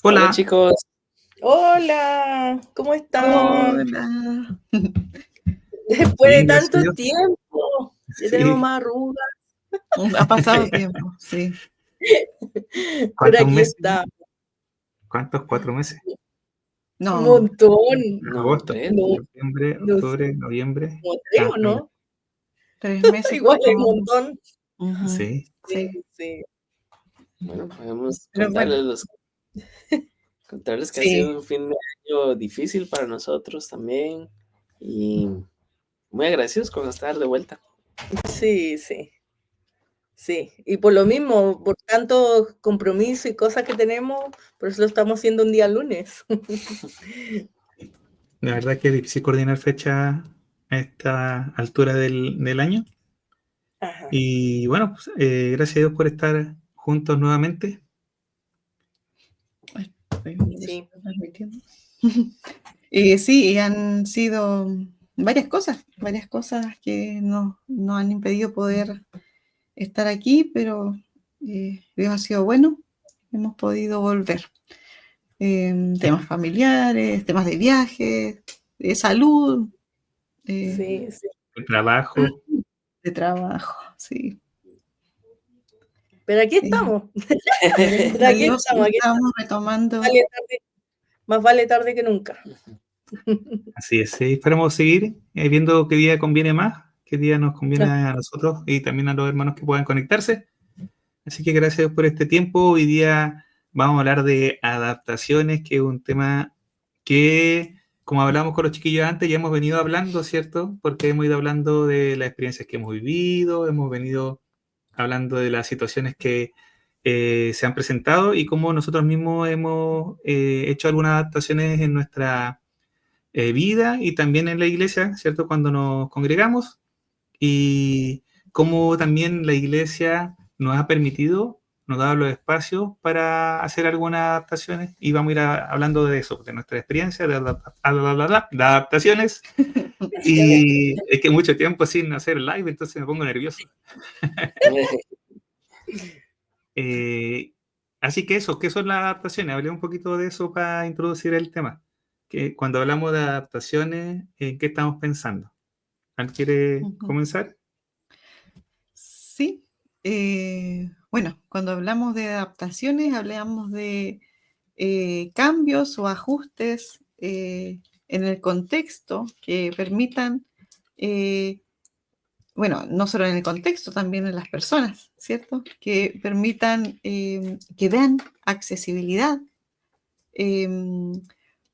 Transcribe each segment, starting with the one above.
Hola Hola. chicos, Hola, ¿cómo están? Hola. Después de Bien, gracias a tanto Dios. tiempo, ya tenemos Sí. más arrugas, Ha pasado tiempo, sí. pero ¿Cuántos aquí meses? está, ¿Cuántos? ¿4 meses? un No, montón. no, Agosto, tres. No, septiembre, no sé, octubre, noviembre. como tres o Mira, no, 3 meses igual hay un como... montón. Ujú, Sí, Sí, sí. sí, bueno, podemos Pero bueno, contarles que ha sí, sido un fin de año difícil para nosotros también y muy agradecidos con estar de vuelta. sí, sí, sí. Y por lo mismo, por tanto compromiso y cosas que tenemos, por eso lo estamos haciendo un día lunes. la verdad que es difícil coordinar fecha a esta altura del año. Ajá, Y bueno, pues, gracias a Dios por estar juntos nuevamente. Ay, estoy viendo que se sí, está transmitiendo. Sí, y han sido varias cosas que nos han impedido poder estar aquí, pero Dios ha sido bueno, hemos podido volver. Temas familiares, temas de viaje, de salud, eh, sí, sí. de trabajo. De trabajo, sí. Pero aquí Eh, estamos, Gracias pero a aquí Dios estamos, aquí estamos retomando. vale tarde, más vale tarde que nunca. Así es, sí, esperamos seguir viendo qué día conviene más, qué día nos conviene Ah, a nosotros y también a los hermanos que puedan conectarse. Así que gracias por este tiempo. Hoy día vamos a hablar de adaptaciones, que es un tema que, como hablamos con los chiquillos antes, ya hemos venido hablando, ¿cierto? Porque hemos ido hablando de las experiencias que hemos vivido, hemos venido hablando de las situaciones que se han presentado y cómo nosotros mismos hemos hecho algunas adaptaciones en nuestra vida y también en la iglesia, ¿cierto? Cuando nos congregamos y cómo también la iglesia nos ha permitido, nos da los espacios para hacer algunas adaptaciones y vamos a ir hablando de eso, de nuestra experiencia, de adaptaciones. Y es que mucho tiempo sin hacer live, entonces me pongo nervioso. Eh, Así que eso, ¿qué son las adaptaciones? Hablé un poquito de eso para introducir el tema. Que cuando hablamos de adaptaciones, ¿en qué estamos pensando? ¿Alguien quiere comenzar? Sí, bueno, cuando hablamos de adaptaciones, hablamos de cambios o ajustes en el contexto que permitan, eh, bueno, no solo en el contexto, también en las personas, ¿cierto? Que permitan, que den accesibilidad eh,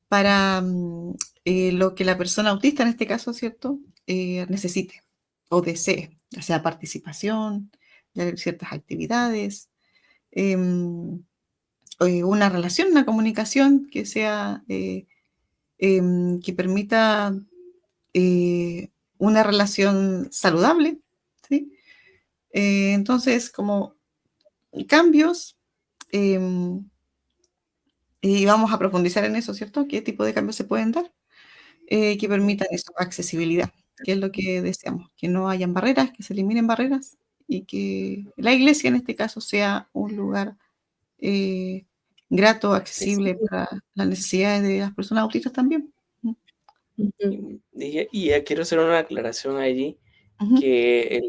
para lo que la persona autista, en este caso, ¿cierto? Necesite o desee, ya sea participación, de ciertas actividades, una relación, una comunicación que sea, que permita una relación saludable, ¿sí? Entonces, como cambios, y vamos a profundizar en eso, ¿cierto? ¿Qué tipo de cambios se pueden dar? Que permitan eso, accesibilidad, que es lo que deseamos, que no hayan barreras, que se eliminen barreras y que la iglesia en este caso sea un lugar eh, grato, sí, sí. accesible para las necesidades de las personas autistas también. Ujú. Y ya quiero hacer una aclaración allí, Ujú, que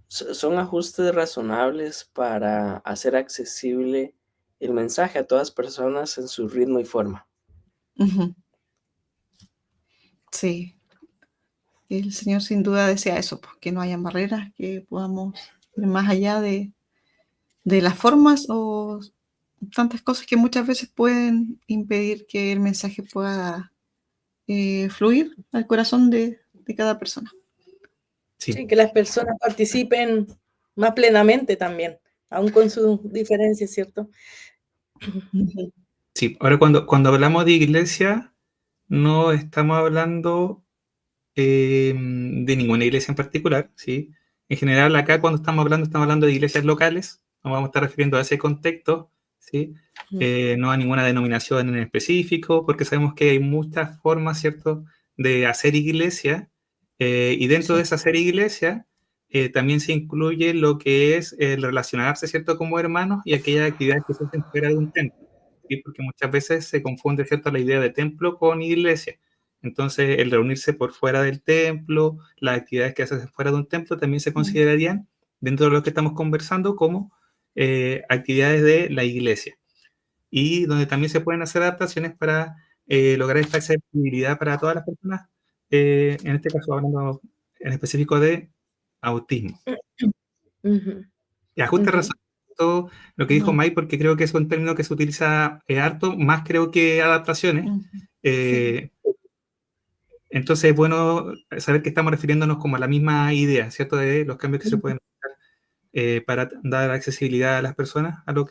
son ajustes razonables para hacer accesible el mensaje a todas personas en su ritmo y forma. ujú. Sí, el Señor sin duda desea eso, pues, que no hayan barreras, que podamos ir más allá de las formas o tantas cosas que muchas veces pueden impedir que el mensaje pueda fluir al corazón de cada persona. Sí, Sí, que las personas participen más plenamente también, aún con sus diferencias, ¿cierto? ujú. Sí, ahora cuando hablamos de iglesia, no estamos hablando de ninguna iglesia en particular, ¿sí? En general, acá cuando estamos hablando de iglesias locales, nos vamos a estar refiriendo a ese contexto, ¿sí? No a ninguna denominación en específico, porque sabemos que hay muchas formas, ¿cierto?, de hacer iglesia, y dentro de Sí, esa hacer iglesia también se incluye lo que es el relacionarse, ¿cierto?, como hermanos y aquellas actividades que se hacen fuera de un templo. ¿sí? Porque muchas veces se confunde, ¿cierto?, la idea de templo con iglesia. Entonces, el reunirse por fuera del templo, las actividades que haces fuera de un templo también se considerarían, dentro de lo que estamos conversando, como actividades de la iglesia. Y donde también se pueden hacer adaptaciones para lograr esta accesibilidad para todas las personas, en este caso hablando en específico de autismo. Ujú, Y ajuste ujú. razón todo lo que dijo May, porque creo que es un término que se utiliza harto, más creo que adaptaciones. Entonces es bueno saber que estamos refiriéndonos como a la misma idea, ¿cierto? De los cambios que se pueden hacer para dar accesibilidad a las personas, para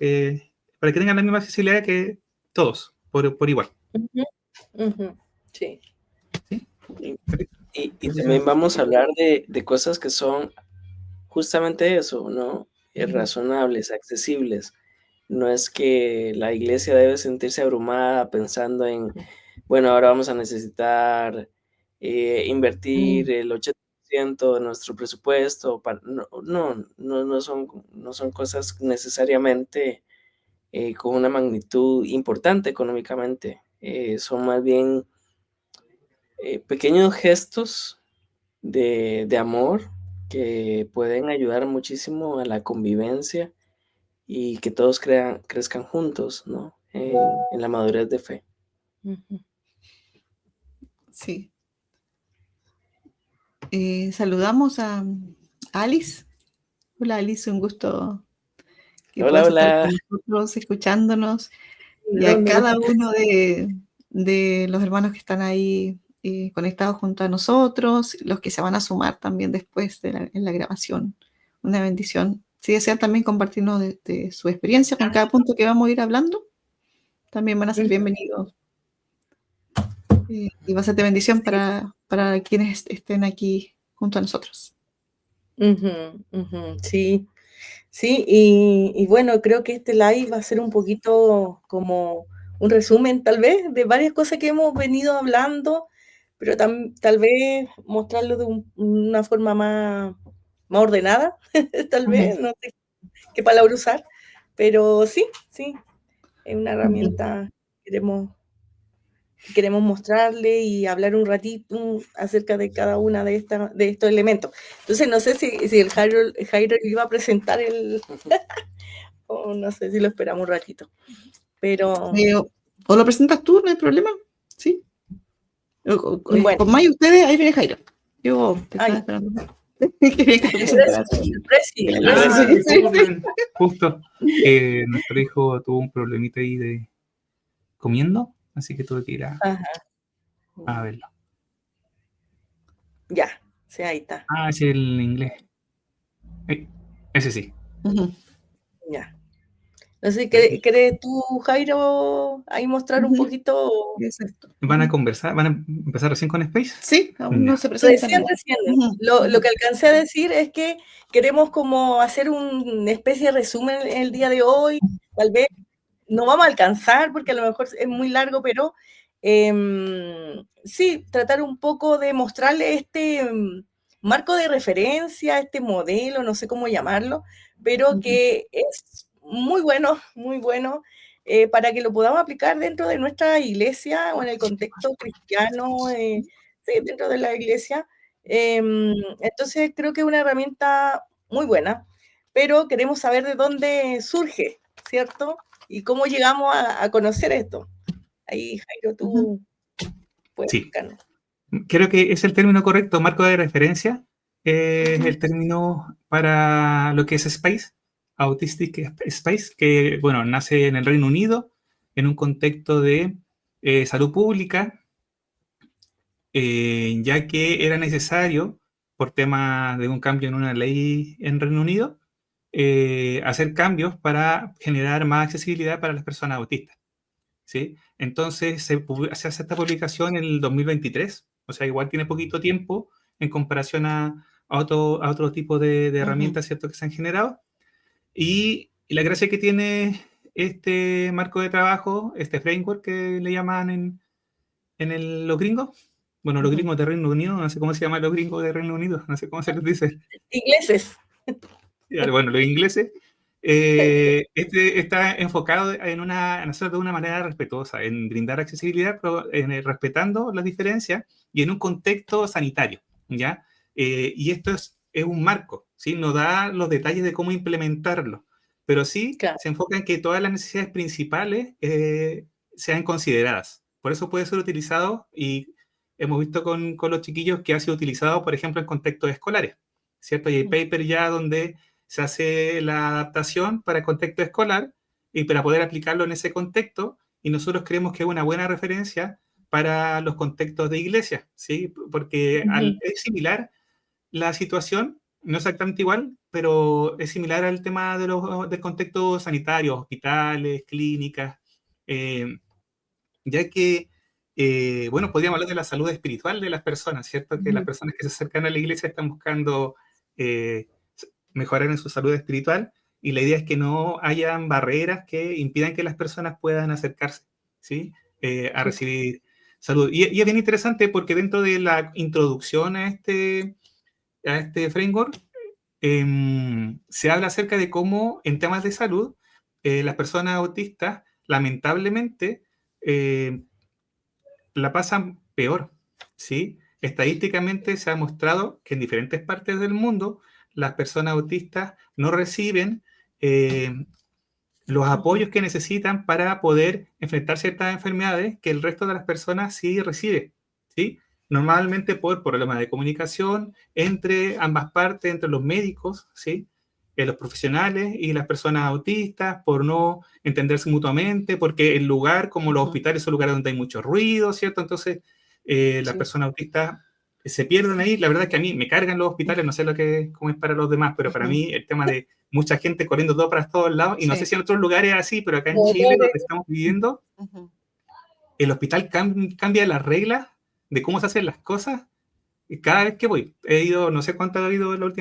que tengan la misma accesibilidad que todos, por igual. Ujú, ujú. Sí. ¿Sí? Y también vamos a hablar de cosas que son justamente eso, ¿no? Razonables, accesibles. No es que la iglesia debe sentirse abrumada pensando en, bueno, ahora vamos a necesitar invertir el 80% de nuestro presupuesto. No son cosas necesariamente con una magnitud importante económicamente. Son más bien pequeños gestos de amor que pueden ayudar muchísimo a la convivencia y que todos crezcan juntos, ¿no? En la madurez de fe. Ujú. Sí. Saludamos a Alice. Hola Alice, un gusto que Hola, puedas estar hola. con nosotros, escuchándonos, ¿De y a dónde cada nos- uno de los hermanos que están ahí conectados junto a nosotros, los que se van a sumar también después en la grabación. Una bendición. Si desean también compartirnos de su experiencia con cada punto que vamos a ir hablando, también van a ser bienvenidos. Y va a ser de bendición para quienes estén aquí junto a nosotros. Ujú, ujú. Sí, sí, y bueno, creo que este live va a ser un poquito como un resumen tal vez de varias cosas que hemos venido hablando, pero tal vez mostrarlo de una forma más ordenada, tal vez, no sé qué palabra usar, pero sí, es una herramienta que queremos mostrarle y hablar un ratito acerca de cada una de estos elementos. Entonces, no sé si el Jairo iba a presentar o no sé si lo esperamos un ratito. Pero O lo presentas tú, no hay problema. Sí. bueno, Con May ustedes, ahí viene Jairo. Yo te estaba ay, esperando. Quería que tú presentaras. el Prezi, Disculpen, justo que nuestro hijo tuvo un problemita ahí de comiendo, así que tuve que ir a Ajá. verlo. Ya, sí, ahí está. Ah, es el inglés. Ese sí. Ya. No sé, ¿quieres tú, Jairo, ahí mostrar un poquito? Exacto. ¿Van a conversar? ¿Van a empezar recién con Space? Sí, aún Ya. no se presentan. Recién. Lo que alcancé a decir es que queremos como hacer una especie de resumen el día de hoy. Tal vez no vamos a alcanzar porque a lo mejor es muy largo, pero sí, tratar un poco de mostrarle este marco de referencia, este modelo, no sé cómo llamarlo, pero que es muy bueno, para que lo podamos aplicar dentro de nuestra iglesia o en el contexto cristiano, sí, dentro de la iglesia. Entonces creo que es una herramienta muy buena, pero queremos saber de dónde surge, ¿cierto? Y cómo llegamos a conocer esto. Ahí, Jairo, tú puedes Sí. explicarnos. Creo que es el término correcto, marco de referencia. Es el término para lo que es Space, Autistic Space, que, bueno, nace en el Reino Unido en un contexto de salud pública, ya que era necesario, por tema de un cambio en una ley en Reino Unido, hacer cambios para generar más accesibilidad para las personas autistas. ¿Sí? Entonces se hace esta publicación en el 2023, o sea, igual tiene poquito tiempo en comparación a otro tipo de herramientas, ¿cierto?, que se han generado. Y la gracia que tiene este marco de trabajo, este framework que le llaman los gringos, bueno, los gringos de Reino Unido, no sé cómo se llama los gringos de Reino Unido, no sé cómo se les dice. Ingleses. Bueno, los ingleses, este está enfocado en hacerlo de una manera respetuosa, en brindar accesibilidad, pero respetando las diferencias y en un contexto sanitario, ¿ya? Y esto es un marco, ¿sí? No da los detalles de cómo implementarlo, pero sí Claro. se enfoca en que todas las necesidades principales sean consideradas. Por eso puede ser utilizado, y hemos visto con los chiquillos que ha sido utilizado, por ejemplo, en contextos escolares, ¿cierto? Y hay papers ya donde se hace la adaptación para el contexto escolar y para poder aplicarlo en ese contexto, y nosotros creemos que es una buena referencia para los contextos de iglesia, ¿sí? Porque es similar la situación, no exactamente igual, pero es similar al tema del contexto sanitario, hospitales, clínicas, ya que, bueno, podríamos hablar de la salud espiritual de las personas, ¿cierto? Que las personas que se acercan a la iglesia están buscando mejorar en su salud espiritual, y la idea es que no hayan barreras que impidan que las personas puedan acercarse, ¿sí? A recibir salud. Y es bien interesante porque dentro de la introducción a este framework se habla acerca de cómo en temas de salud las personas autistas lamentablemente la pasan peor, ¿sí? Estadísticamente se ha mostrado que en diferentes partes del mundo las personas autistas no reciben los apoyos que necesitan para poder enfrentar ciertas enfermedades que el resto de las personas sí recibe, ¿sí? Normalmente por problemas de comunicación entre ambas partes, entre los médicos, ¿sí? Los profesionales y las personas autistas, por no entenderse mutuamente, porque el lugar, como los hospitales, son lugares donde hay mucho ruido, ¿cierto? Entonces, las personas autistas se pierden ahí. La verdad es que a mí me cargan los hospitales, no sé cómo es para los demás, pero para mí el tema de mucha gente corriendo todo para todos lados, y no sé si en otros lugares es así, pero acá en Chile, donde estamos viviendo, el hospital cambia las reglas de cómo se hacen las cosas. Y cada vez que voy, he ido, no sé cuánto ha ido los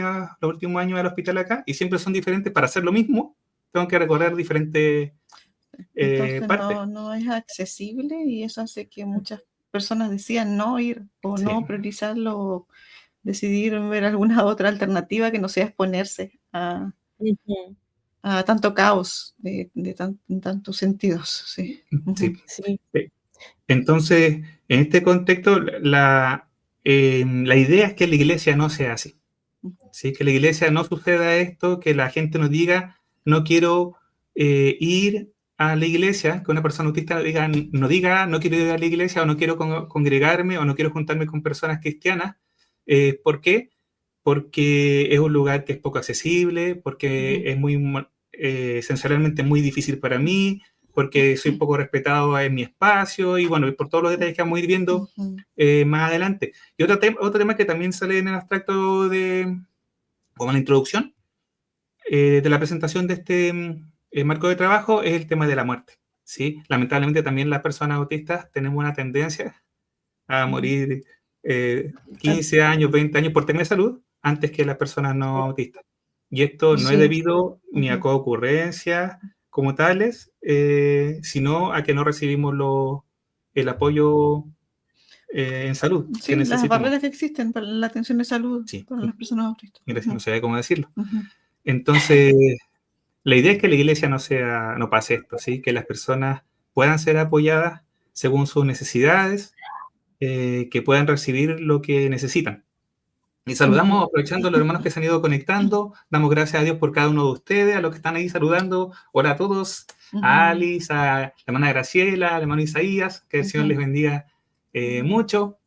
últimos años al hospital acá, y siempre son diferentes. Para hacer lo mismo, tengo que recorrer diferentes Entonces partes. no es accesible, y eso hace que muchas personas decidan no ir o no priorizarlo, o decidir ver alguna otra alternativa que no sea exponerse a tanto caos en tantos sentidos. Sí. Sí. Entonces, en este contexto, la idea es que la iglesia no sea así, ¿sí? Que la iglesia no suceda esto, que la gente nos diga, no quiero ir a la iglesia, que una persona autista no diga, no quiero ir a la iglesia, o no quiero congregarme, o no quiero juntarme con personas cristianas. ¿Por qué? Porque es un lugar que es poco accesible, porque es muy sensorialmente muy difícil para mí, porque soy poco respetado en mi espacio, y bueno, por todos los detalles que vamos a ir viendo más adelante. Y otro tema que también sale en el abstracto como en la introducción de la presentación de este marco de trabajo, es el tema de la muerte, ¿sí? Lamentablemente también las personas autistas tenemos una tendencia a morir 15 años, 20 años por temas de salud antes que las personas no autistas. Y esto no es debido ni a coocurrencias como tales, sino a que no recibimos el apoyo en salud. Sí, las barreras que existen para la atención de salud para las personas autistas. Gracias, no sé cómo decirlo. Entonces, la idea es que la iglesia no pase esto, ¿sí? Que las personas puedan ser apoyadas según sus necesidades, que puedan recibir lo que necesitan. Y saludamos, aprovechando a los hermanos que se han ido conectando. Damos gracias a Dios por cada uno de ustedes, a los que están ahí saludando. Hola a todos, a Alice, a la hermana Graciela, al hermano Isaías, que el Señor les bendiga mucho.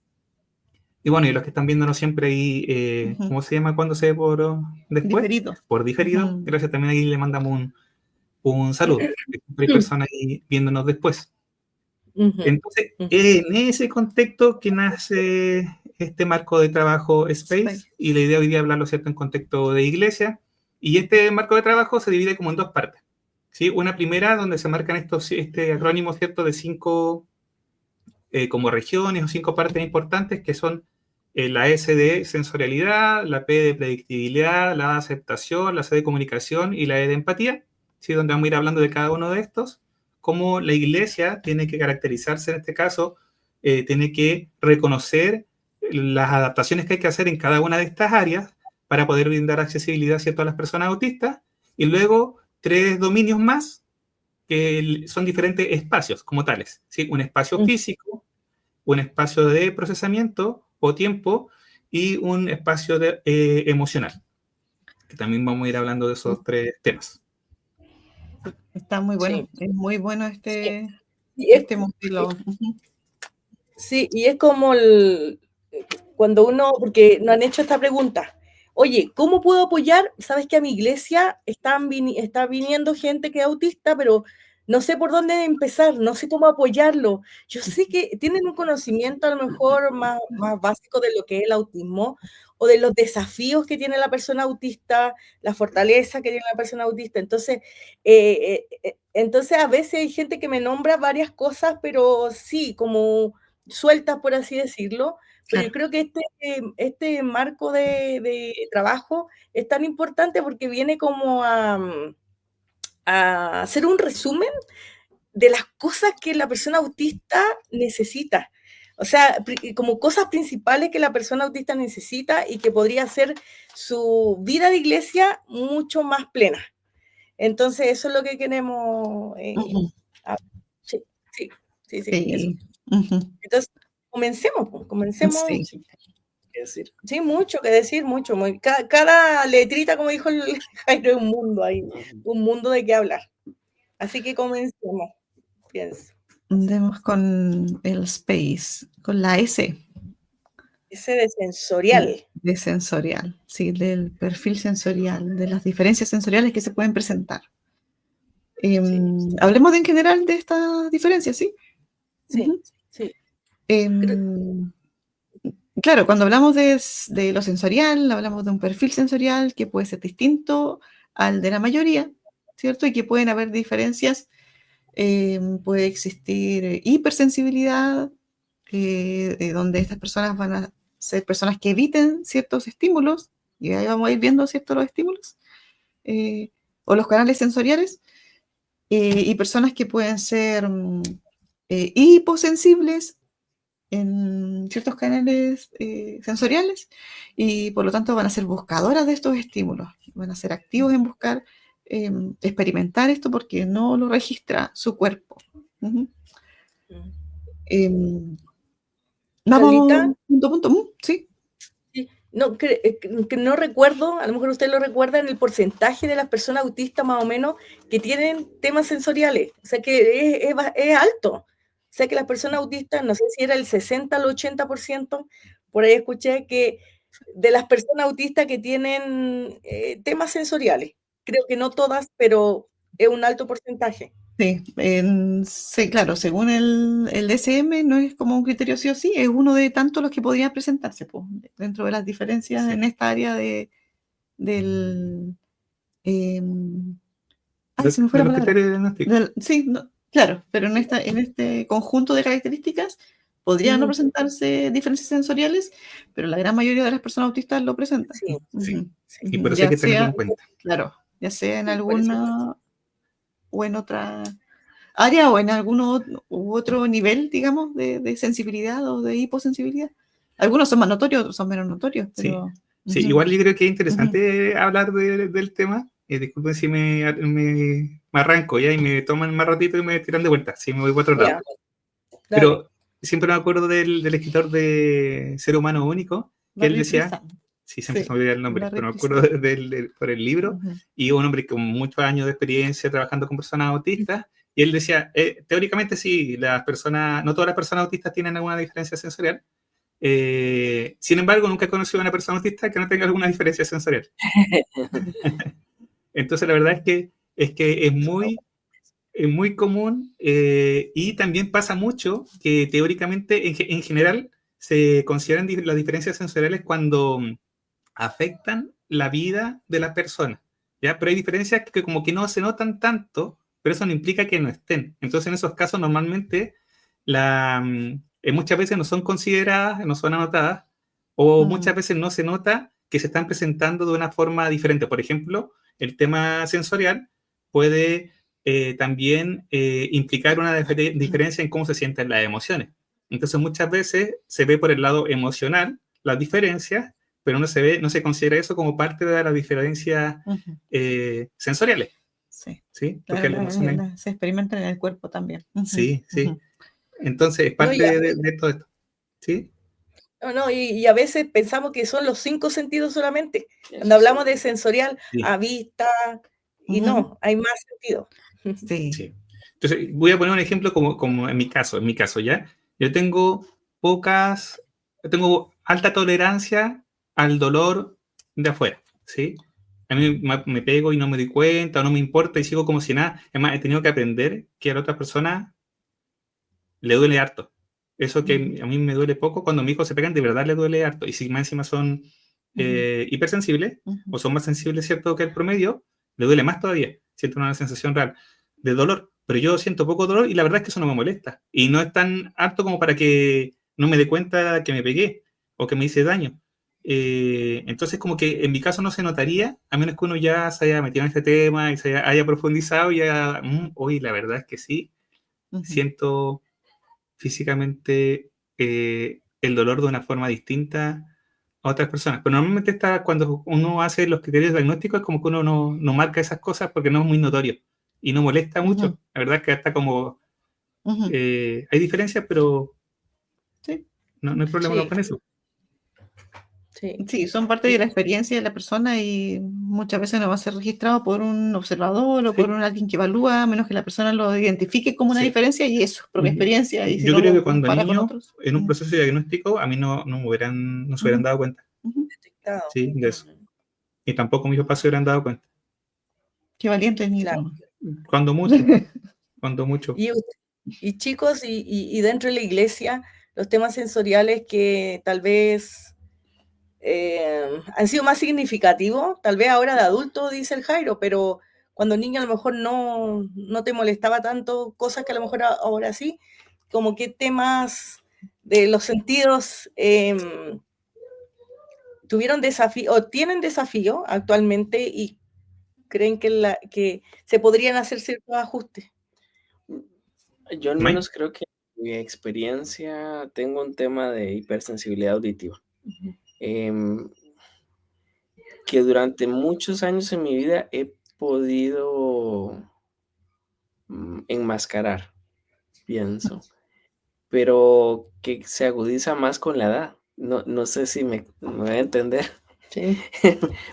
Y bueno, y los que están viéndonos siempre ahí, ¿cómo se llama cuando se ve por después? Diferido. Por diferido. Gracias, también ahí le mandamos un saludo. Hay personas ahí viéndonos después. Entonces, en ese contexto que nace este marco de trabajo Space, y la idea hoy día hablarlo, ¿cierto?, en contexto de iglesia. Y este marco de trabajo se divide como en dos partes, ¿sí? Una primera donde se marcan este acrónimo, ¿cierto?, de 5 como regiones o 5 partes importantes, que son la S de sensorialidad, la P de predictibilidad, la A de aceptación, la C de comunicación y la E de empatía, ¿sí? Donde vamos a ir hablando de cada uno de estos. Cómo la iglesia tiene que caracterizarse en este caso, tiene que reconocer las adaptaciones que hay que hacer en cada una de estas áreas para poder brindar accesibilidad, ¿cierto?, a las personas autistas, y luego tres dominios más que son diferentes espacios como tales, ¿sí? Un espacio físico, un espacio de procesamiento o tiempo y un espacio emocional, que también vamos a ir hablando de esos tres temas. Está muy bueno, Sí. es muy bueno Sí. este modelo. Sí, y es como cuando uno, porque nos han hecho esta pregunta, oye, ¿cómo puedo apoyar? Sabes que a mi iglesia está viniendo gente que es autista, pero no sé por dónde empezar, no sé cómo apoyarlo. Yo sé que tienen un conocimiento a lo mejor más básico de lo que es el autismo o de los desafíos que tiene la persona autista, la fortaleza que tiene la persona autista. Entonces a veces hay gente que me nombra varias cosas, pero sí, como sueltas, por así decirlo, pero yo creo que este marco de trabajo es tan importante porque viene como a hacer un resumen de las cosas que la persona autista necesita. O sea, como cosas principales que la persona autista necesita y que podría hacer su vida de iglesia mucho más plena. Entonces, eso es lo que queremos. Sí, eso. Entonces, comencemos. Sí. ¿Qué decir? Sí, mucho que decir, mucho. Cada letrita, como dijo el Jairo, es un mundo ahí, un mundo de qué hablar. Así que comencemos, pienso. Andemos con el space, con la S. Ese de sensorial. De sensorial, sí, del perfil sensorial, de las diferencias sensoriales que se pueden presentar. Hablemos en general de estas diferencias, ¿sí? Sí, sí. Claro, cuando hablamos de lo sensorial, hablamos de un perfil sensorial que puede ser distinto al de la mayoría, ¿cierto? Y que pueden haber diferencias. Puede existir hipersensibilidad, donde estas personas van a ser personas que eviten ciertos estímulos, y ahí vamos a ir viendo, ¿cierto?, los estímulos, o los canales sensoriales, y personas que pueden ser hiposensibles en ciertos canales sensoriales, y por lo tanto van a ser buscadoras de estos estímulos, van a ser activos en buscar experimentar esto porque no lo registra su cuerpo. Vamos punto a punto, sí. No, que no recuerdo, a lo mejor usted lo recuerda, en el porcentaje de las personas autistas más o menos que tienen temas sensoriales, o sea que es alto, o sea que las personas autistas, no sé si era el 60 al 80%, por ahí escuché que de las personas autistas que tienen temas sensoriales, creo que no todas, pero es un alto porcentaje. Sí, sí, claro, según el DSM no es como un criterio sí o sí, es uno de tantos los que podrían presentarse, pues, dentro de las diferencias en esta área del... se me fue la palabra. Sí, no, claro, pero en este conjunto de características podrían no presentarse diferencias sensoriales, pero la gran mayoría de las personas autistas lo presentan. Sí. Y por eso hay que tenerlo en cuenta. Claro, ya sea en alguna o en otra área o en algún otro nivel, digamos, de sensibilidad o de hiposensibilidad. Algunos son más notorios, otros son menos notorios. Pero, sí, igual yo creo que es interesante hablar del tema. Disculpen si me arranco ya y me toman más ratito y me tiran de vuelta, si me voy para otro lado. Pero siempre me acuerdo del escritor de Ser Humano Único, que él decía, siempre se me olvida el nombre, pero me acuerdo por el libro, y un hombre con muchos años de experiencia trabajando con personas autistas, y él decía, teóricamente sí, no todas las personas autistas tienen alguna diferencia sensorial. Sin embargo, nunca he conocido a una persona autista que no tenga alguna diferencia sensorial. Entonces, la verdad es que es muy común, y también pasa mucho que teóricamente, en general, se consideran las diferencias sensoriales cuando afectan la vida de la persona, ¿ya? Pero hay diferencias que como que no se notan tanto, pero eso no implica que no estén. Entonces, en esos casos, normalmente, muchas veces no son consideradas, no son anotadas, o muchas veces no se nota que se están presentando de una forma diferente. Por ejemplo, el tema sensorial puede también implicar una diferencia en cómo se sienten las emociones. Entonces, muchas veces se ve por el lado emocional las diferencias, pero no se considera eso como parte de las diferencias sensoriales. Sí, ¿sí? Porque claro, las emociones... se experimentan en el cuerpo también. Ujú, Sí, sí. ujú. Entonces, es No, parte de todo esto. ¿Sí? no, y a veces pensamos que son los 5 sentidos solamente. Cuando Eso hablamos sí. de sensorial, Sí. a vista, y Ujú. no, hay más sentidos. Sí. Sí. Entonces, voy a poner un ejemplo como en mi caso, ¿ya? Yo tengo alta tolerancia al dolor de afuera, ¿sí? A mí me pego y no me doy cuenta, o no me importa y sigo como si nada. Además, he tenido que aprender que a la otra persona le duele harto. Eso que a mí me duele poco, cuando mis hijos se pegan, de verdad le duele harto. Y si más encima son hipersensibles, o son más sensibles, ¿cierto?, que el promedio, le duele más todavía. Siento una sensación real de dolor. Pero yo siento poco dolor y la verdad es que eso no me molesta. Y no es tan harto como para que no me dé cuenta que me pegué o que me hice daño. Entonces, como que en mi caso no se notaría, a menos que uno ya se haya metido en este tema y se haya profundizado y haya, hoy la verdad es que sí, Ujú. siento físicamente el dolor de una forma distinta a otras personas. Pero normalmente cuando uno hace los criterios diagnósticos es como que uno no marca esas cosas porque no es muy notorio y no molesta mucho. Ujú. La verdad es que hasta como Ujú. hay diferencias, pero Sí. no hay problema Sí, con eso. sí. Sí, son parte de la experiencia de la persona y muchas veces no va a ser registrado por un observador o Sí. por alguien que evalúa, a menos que la persona lo identifique como una Sí. diferencia y es su propia experiencia. Y si Yo no creo lo que cuando compara con niño, otros. en un proceso diagnóstico, a mí no se hubieran dado cuenta, Ujú. Detectado. ¿sí?, de eso. Y tampoco mis papás se hubieran dado cuenta. Qué valiente, Claro. Nito. Cuando mucho, cuando mucho. Y chicos, y dentro de la iglesia, los temas sensoriales que tal vez han sido más significativos, tal vez ahora de adulto, dice el Jairo, pero cuando niño a lo mejor no te molestaba tanto, cosas que a lo mejor ahora sí, como qué temas de los sentidos tuvieron desafío o tienen desafío actualmente y creen que se podrían hacer ciertos ajustes. Yo al Mike. menos creo que en mi experiencia tengo un tema de hipersensibilidad auditiva. Que durante muchos años en mi vida he podido enmascarar, pienso, pero que se agudiza más con la edad. No sé si me voy a entender. Sí.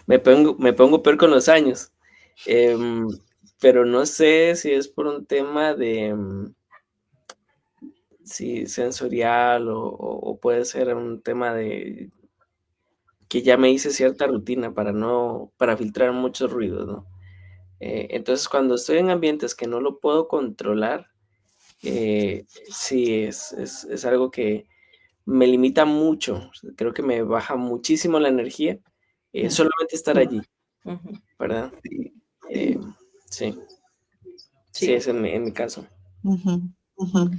Me pongo peor con los años. Em, pero no sé si es por un tema de sí, sensorial o puede ser un tema de que ya me hice cierta rutina para filtrar muchos ruidos, ¿no? Entonces, cuando estoy en ambientes que no lo puedo controlar, sí, es algo que me limita mucho. Creo que me baja muchísimo la energía, solamente estar allí, Ujú. ¿verdad? Eh, sí, sí, Sí. es en mi caso. Ujú, ujú.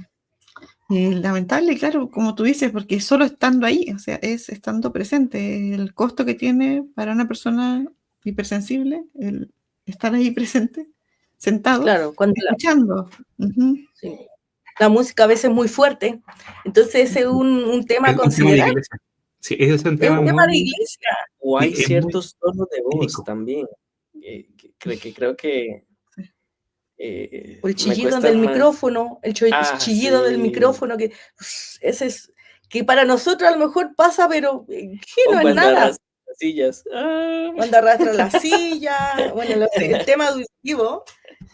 Lamentable, claro, como tú dices, porque solo estando ahí, o sea, es estando presente, el costo que tiene para una persona hipersensible, el estar ahí presente, sentado, Claro, cuando escuchando. Ujú. sí, la música a veces es muy fuerte, entonces ese es un tema a Es un tema de considerar. iglesia. Sí, ese es un Es tema un tema de muy, iglesia, O hay es muy ciertos tonos de voz típico. también, creo que o el me chillido cuesta del más. micrófono, chillido del Sí. micrófono, que ese es, que para nosotros a lo mejor pasa, pero que O no es cuando nada. arrastran las sillas. Cuando arrastra la silla, bueno, Sí. el tema auditivo,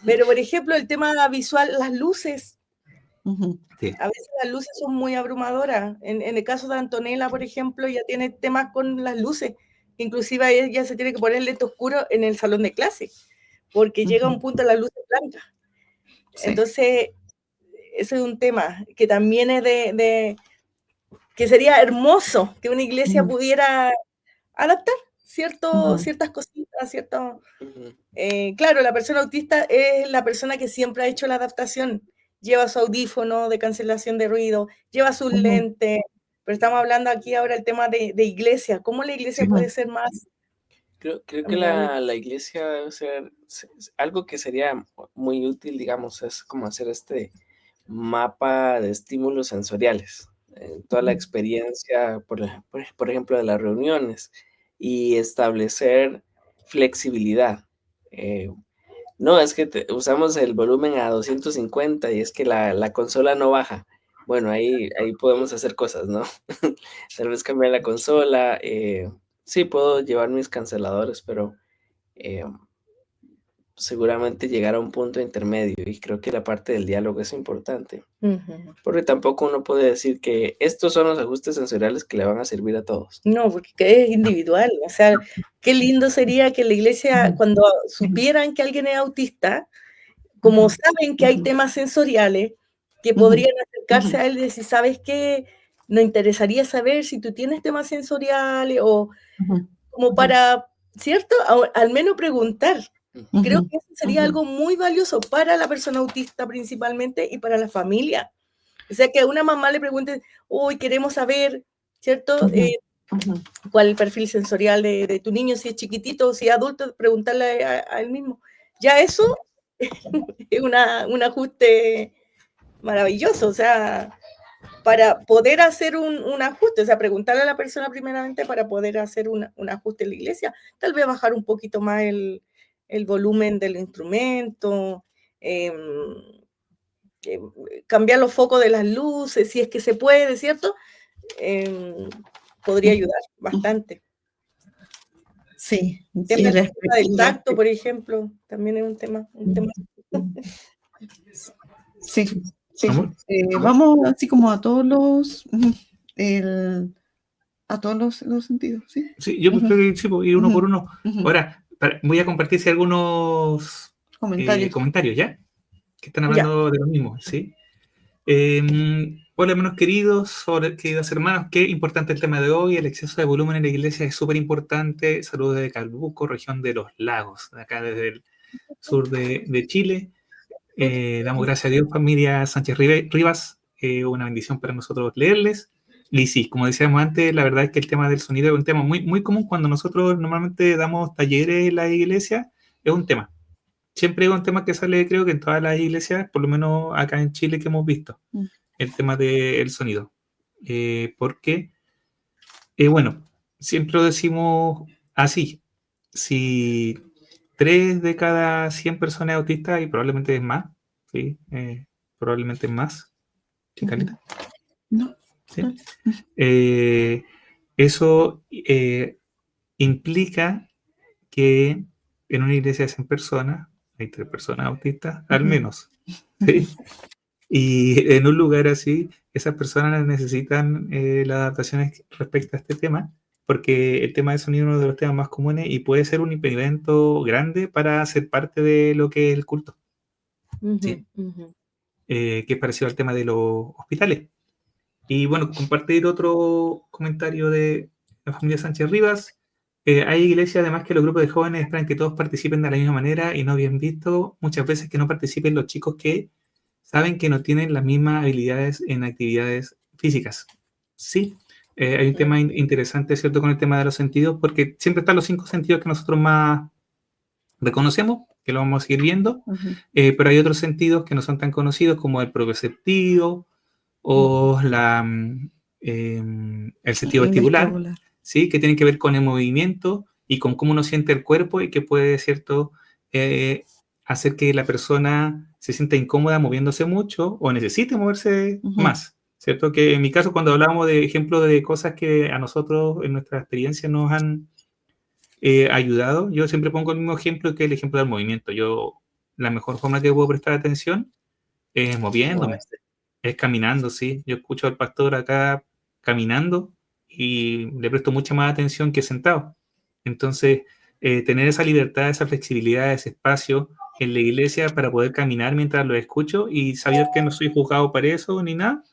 pero por ejemplo el tema visual, las luces, Ujú. Sí. a veces las luces son muy abrumadoras. En el caso de Antonella, por ejemplo, ya tiene temas con las luces. Inclusive ella se tiene que poner lente oscuro en el salón de clase, porque llega un punto en las luces blancas. Sí. Entonces, ese es un tema que también es que sería hermoso que una iglesia Ujú. pudiera adaptar Ujú. ciertas cositas, ciertos... Ujú. Claro, la persona autista es la persona que siempre ha hecho la adaptación. Lleva su audífono de cancelación de ruido, lleva sus Ujú. lentes, pero estamos hablando aquí ahora el tema de iglesia. ¿Cómo la iglesia Sí. puede ser más Creo que amigable? la iglesia debe ser algo que sería muy útil, digamos, es como hacer este mapa de estímulos sensoriales, toda la Ujú. experiencia, por ejemplo, de las reuniones y establecer flexibilidad. Eh, No, es que usamos el volumen a 250 y es que la consola no baja. Bueno, ahí podemos hacer cosas, ¿no? Tal vez cambiar la consola. Sí, puedo llevar mis canceladores, pero eh, seguramente llegar a un punto intermedio. Y creo que la parte del diálogo es importante. Ujú. Porque tampoco uno puede decir que estos son los ajustes sensoriales que le van a servir a todos. No, porque es individual. O sea, qué lindo sería que la iglesia, cuando supieran que alguien es autista, como saben que hay temas sensoriales, que podrían acercarse a él y decir, ¿sabes qué? Nos interesaría saber si tú tienes temas sensoriales o como para, ¿cierto? Al menos preguntar. Creo que eso sería algo muy valioso para la persona autista principalmente y para la familia. O sea, que a una mamá le pregunte, hoy queremos saber, ¿cierto? ¿Cuál es el perfil sensorial de tu niño? Si es chiquitito o si es adulto, preguntarle a él mismo. Ya eso es un ajuste maravilloso, o sea, para poder hacer un ajuste, o sea, preguntarle a la persona primeramente para poder hacer un ajuste en la iglesia, tal vez bajar un poquito más el volumen del instrumento, cambiar los focos de las luces, si es que se puede, ¿cierto? Podría ayudar bastante. Sí, El tema del tacto, por ejemplo, también es un tema. Sí, sí. ¿Amor? Vamos así como a todos los a todos los sentidos, ¿sí? Sí, yo creo que sí, ir uno por uno. Ahora, voy a compartir algunos comentarios, ¿ya? Que están hablando de lo mismo, ¿sí? Hola, hermanos queridos, queridos hermanos, qué importante el tema de hoy. El exceso de volumen en la iglesia es súper importante. Saludos de Calbuco, región de los lagos, de acá desde el sur de Chile. Damos gracias a Dios, familia Sánchez Rivas. Una bendición para nosotros leerles. Y sí, como decíamos antes, la verdad es que el tema del sonido es un tema muy, muy común cuando nosotros normalmente damos talleres en la iglesia. Es un tema. Siempre es un tema que sale, creo que en todas las iglesias, por lo menos acá en Chile que hemos visto, el tema del sonido. Porque, bueno, siempre lo decimos así. Si 3 de cada 100 personas autistas, y probablemente es más, ¿sí? Probablemente es más. ¿Sí, Carlita? No. ¿Sí? Eso implica que en una iglesia de 100 personas hay 3 personas autistas, al menos. ¿Sí? Y en un lugar así, esas personas necesitan las adaptaciones respecto a este tema, porque el tema del sonido es uno de los temas más comunes y puede ser un impedimento grande para ser parte de lo que es el culto. ¿Sí? Que es parecido al tema de los hospitales. Y bueno, compartir otro comentario de la familia Sánchez Rivas. Hay iglesias además que los grupos de jóvenes esperan que todos participen de la misma manera y no bien visto muchas veces que no participen los chicos que saben que no tienen las mismas habilidades en actividades físicas. Sí, hay un tema interesante, ¿cierto?, con el tema de los sentidos, porque siempre están los 5 sentidos que nosotros más reconocemos, que lo vamos a seguir viendo, pero hay otros sentidos que no son tan conocidos como el propioceptivo o el sentido vestibular, ¿sí?, que tienen que ver con el movimiento y con cómo uno siente el cuerpo y que puede, ¿cierto?, hacer que la persona se sienta incómoda moviéndose mucho o necesite moverse más, ¿cierto? Que en mi caso, cuando hablábamos de ejemplos de cosas que a nosotros en nuestra experiencia nos han ayudado, yo siempre pongo el mismo ejemplo que el ejemplo del movimiento. La mejor forma que puedo prestar atención es moviéndome, es caminando, ¿sí? Yo escucho al pastor acá caminando y le presto mucha más atención que sentado. Entonces, tener esa libertad, esa flexibilidad, ese espacio en la iglesia para poder caminar mientras lo escucho y saber que no soy juzgado para eso ni nada,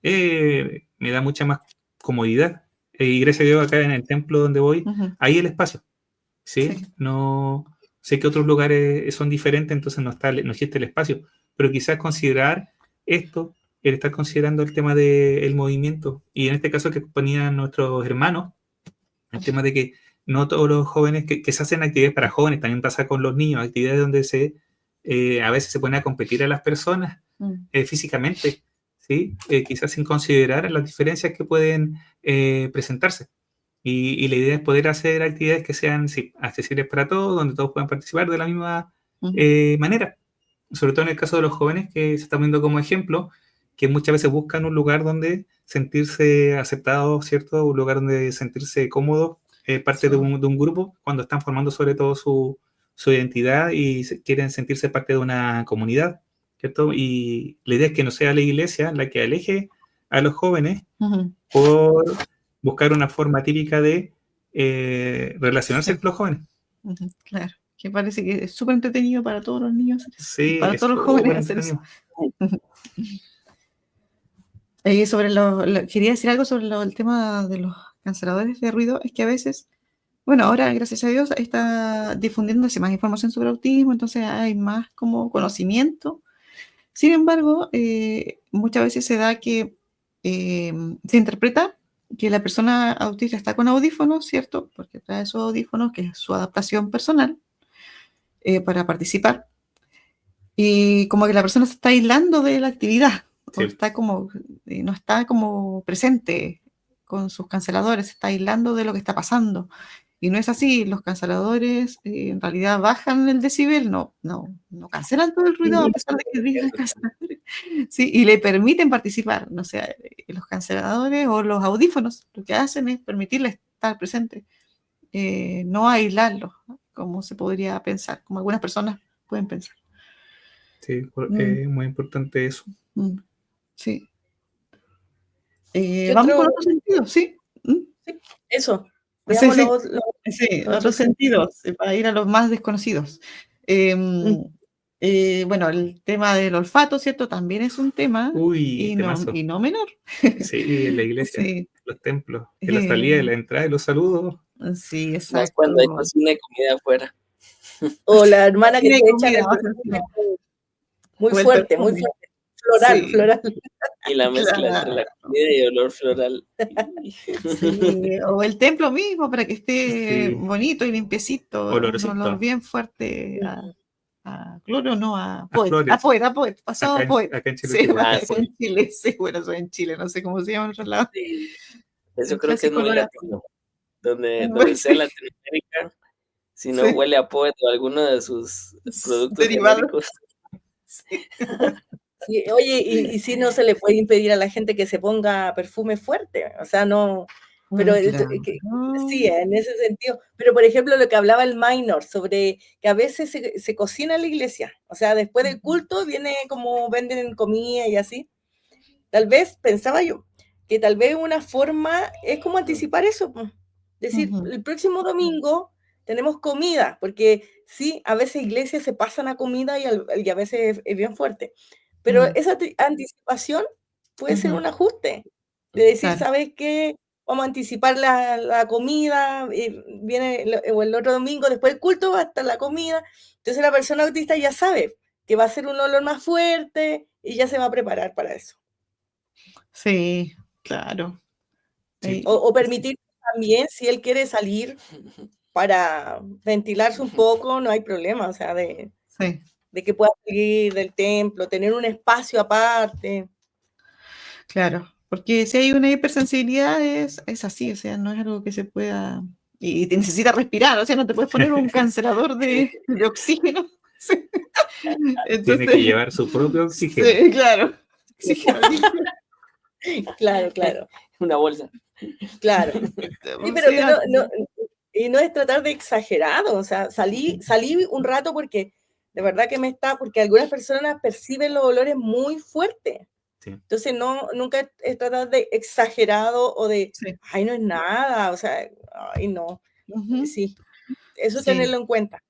me da mucha más comodidad. Y gracias a Dios acá en el templo donde voy, hay el espacio, ¿sí? No sé que otros lugares son diferentes, entonces no existe el espacio, pero quizás considerar esto, el estar considerando el tema del movimiento, y en este caso que ponían nuestros hermanos, el tema de que no todos los jóvenes, que se hacen actividades para jóvenes, también pasa con los niños, actividades donde a veces se pone a competir a las personas físicamente, ¿sí? Quizás sin considerar las diferencias que pueden presentarse. Y la idea es poder hacer actividades que sean accesibles para todos, donde todos puedan participar de la misma manera. Sobre todo en el caso de los jóvenes que se están viendo como ejemplo, que muchas veces buscan un lugar donde sentirse aceptados, ¿cierto? Un lugar donde sentirse cómodos, parte de un grupo, cuando están formando sobre todo su identidad y quieren sentirse parte de una comunidad, ¿cierto? Y la idea es que no sea la iglesia la que aleje a los jóvenes por buscar una forma típica de relacionarse con los jóvenes. Claro, que parece que es súper entretenido para todos los niños, Sí, para todos los jóvenes hacer eso. Quería decir algo sobre el tema de los canceladores de ruido, es que a veces, bueno, ahora gracias a Dios está difundiéndose más información sobre autismo, entonces hay más como conocimiento. Sin embargo, muchas veces se da que se interpreta que la persona autista está con audífonos, ¿cierto? Porque trae sus audífonos, que es su adaptación personal para participar. Y como que la persona se está aislando de la actividad, o está como, no está como presente con sus canceladores, se está aislando de lo que está pasando. Y no es así, los canceladores en realidad bajan el decibel, no cancelan todo el ruido a pesar de que digan canceladores. Sí, y le permiten participar, no sé, los canceladores o los audífonos lo que hacen es permitirle estar presente, no aislarlos, ¿no? Como se podría pensar, como algunas personas pueden pensar. Sí, es muy importante eso. Sí. Vamos con otros sentidos, ¿sí? Sí, eso. Sí, otros sentidos, para ir a los más desconocidos. Bueno, el tema del olfato, ¿cierto? También es un tema y no menor. Sí, en la iglesia, sí. Los templos, en la salida, en la entrada y los saludos. Sí, exacto. Más cuando hay cocina y comida afuera. O la hermana que te echa el perfume muy fuerte, floral. Y la mezcla entre la comida y el olor floral. Sí, o el templo mismo para que esté bonito y limpiecito, olorosito. Un olor bien fuerte a cloro, no a flores. A poet, pasado poet. Acá en Chile. Sí, en Chile, sí, bueno, soy en Chile, no sé cómo se llama en otro lado. Sí. Eso creo que es muy latino. Donde sea Latinoamérica, si no huele a poet o alguno de sus productos genéricos. Sí, oye, y si no se le puede impedir a la gente que se ponga perfume fuerte, o sea, no, pero sí, en ese sentido, pero por ejemplo lo que hablaba el Minor sobre que a veces se cocina en la iglesia, o sea, después del culto viene como venden comida y así, tal vez, pensaba yo, que tal vez una forma es como anticipar eso, pues. Decir, el próximo domingo tenemos comida, porque sí, a veces iglesias se pasan a comida y a veces es bien fuerte. Pero esa anticipación puede ser un ajuste, de decir, ¿sabes qué? Vamos a anticipar la comida, viene o el otro domingo, después del culto va a estar la comida. Entonces la persona autista ya sabe que va a ser un olor más fuerte y ya se va a preparar para eso. Sí, claro. Sí. O permitir también, si él quiere salir para ventilarse un poco, no hay problema, o sea, de que pueda salir del templo, tener un espacio aparte. Claro, porque si hay una hipersensibilidad es así, o sea, no es algo que se pueda... Y te necesita respirar, o sea, no te puedes poner un cancelador de oxígeno. Sí. Entonces, tiene que llevar su propio oxígeno. Sí, claro. Claro. Una bolsa. Claro. Sí, pero y no es tratar de exagerado, o sea, salí un rato porque de verdad que porque algunas personas perciben los olores muy fuertes. Sí. Entonces nunca es tratar de exagerado o de, ay, no es nada, o sea, ay, no. Sí, eso tenerlo en cuenta.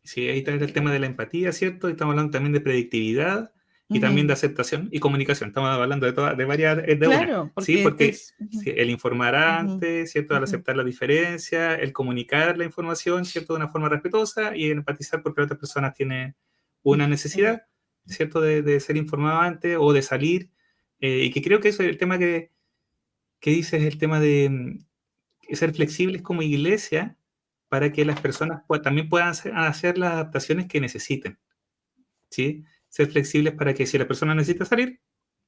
Sí, ahí está el tema de la empatía, ¿cierto? Y estamos hablando también de predictividad y también de aceptación y comunicación. Estamos hablando de varias, una. Porque el informar antes, ¿cierto? Al aceptar la diferencia, el comunicar la información, ¿cierto? De una forma respetuosa y el empatizar porque la otra persona tiene una necesidad, ¿cierto? De ser informado antes o de salir. Y que creo que eso es el tema que dices, el tema de ser flexibles como iglesia para que las personas también puedan hacer las adaptaciones que necesiten, ¿sí? Ser flexibles para que si la persona necesita salir,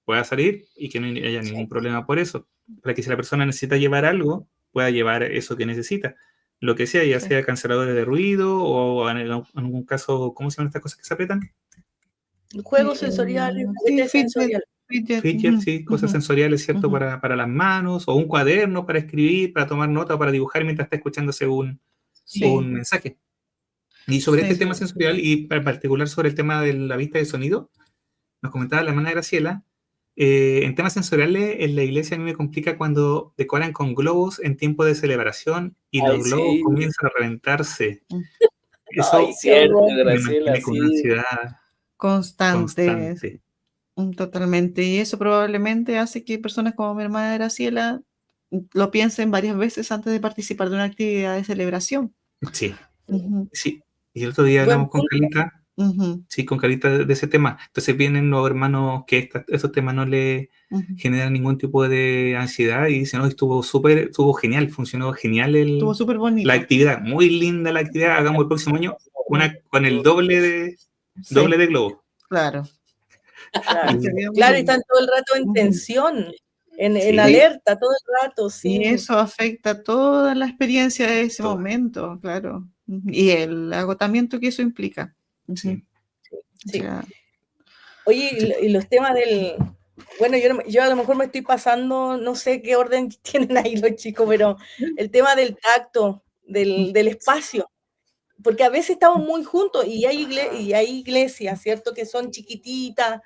pueda salir y que no haya ningún problema por eso. Para que si la persona necesita llevar algo, pueda llevar eso que necesita. lo que sea, ya Sí. sea canceladores de ruido o en algún caso, ¿cómo se llaman estas cosas que se aprietan? Juegos sensoriales, Sí, juguetes fidget, sensoriales. Fidget, sí, cosas sensoriales, ¿cierto? Ujú. Para las manos, o un cuaderno para escribir, para tomar nota, o para dibujar mientras está escuchándose un Sí, mensaje. Y sobre sí. este tema sensorial, y en particular sobre el tema de la vista de sonido, nos comentaba la hermana Graciela, en temas sensoriales, en la iglesia a mí me complica cuando decoran con globos en tiempo de celebración y Ay, los globos sí, comienzan a reventarse. Mm. Eso Ay, qué cierto, horror. me Graciela, mantiene con una sí. ansiedad Constantes, constante. totalmente. Y eso probablemente hace que personas como mi hermana Graciela lo piensen varias veces antes de participar de una actividad de celebración. Sí, Ujú, sí. Y el otro día Buen hablamos con punto. Carlita. ujú, Sí, con Carita de ese tema. Entonces vienen los hermanos que esos temas no le ujú. generan ningún tipo de ansiedad y dicen, no, estuvo genial, funcionó genial Estuvo súper bonito. la actividad, muy linda la actividad, hagamos el próximo año una con el doble Sí, de globo. claro. Claro, Y se veía muy claro, y lindo. están todo el rato en Ujú. tensión, en Sí, alerta, todo el rato, Y sí. eso afecta toda la experiencia de ese Toda. momento, claro. Ujú. Y el agotamiento que eso implica. Ujú. sí. O Sí. sea, Oye, y los temas del... Bueno, yo a lo mejor me estoy pasando, no sé qué orden tienen ahí los chicos, pero el tema del tacto, del espacio, porque a veces estamos muy juntos y hay iglesias, ¿cierto? Que son chiquititas,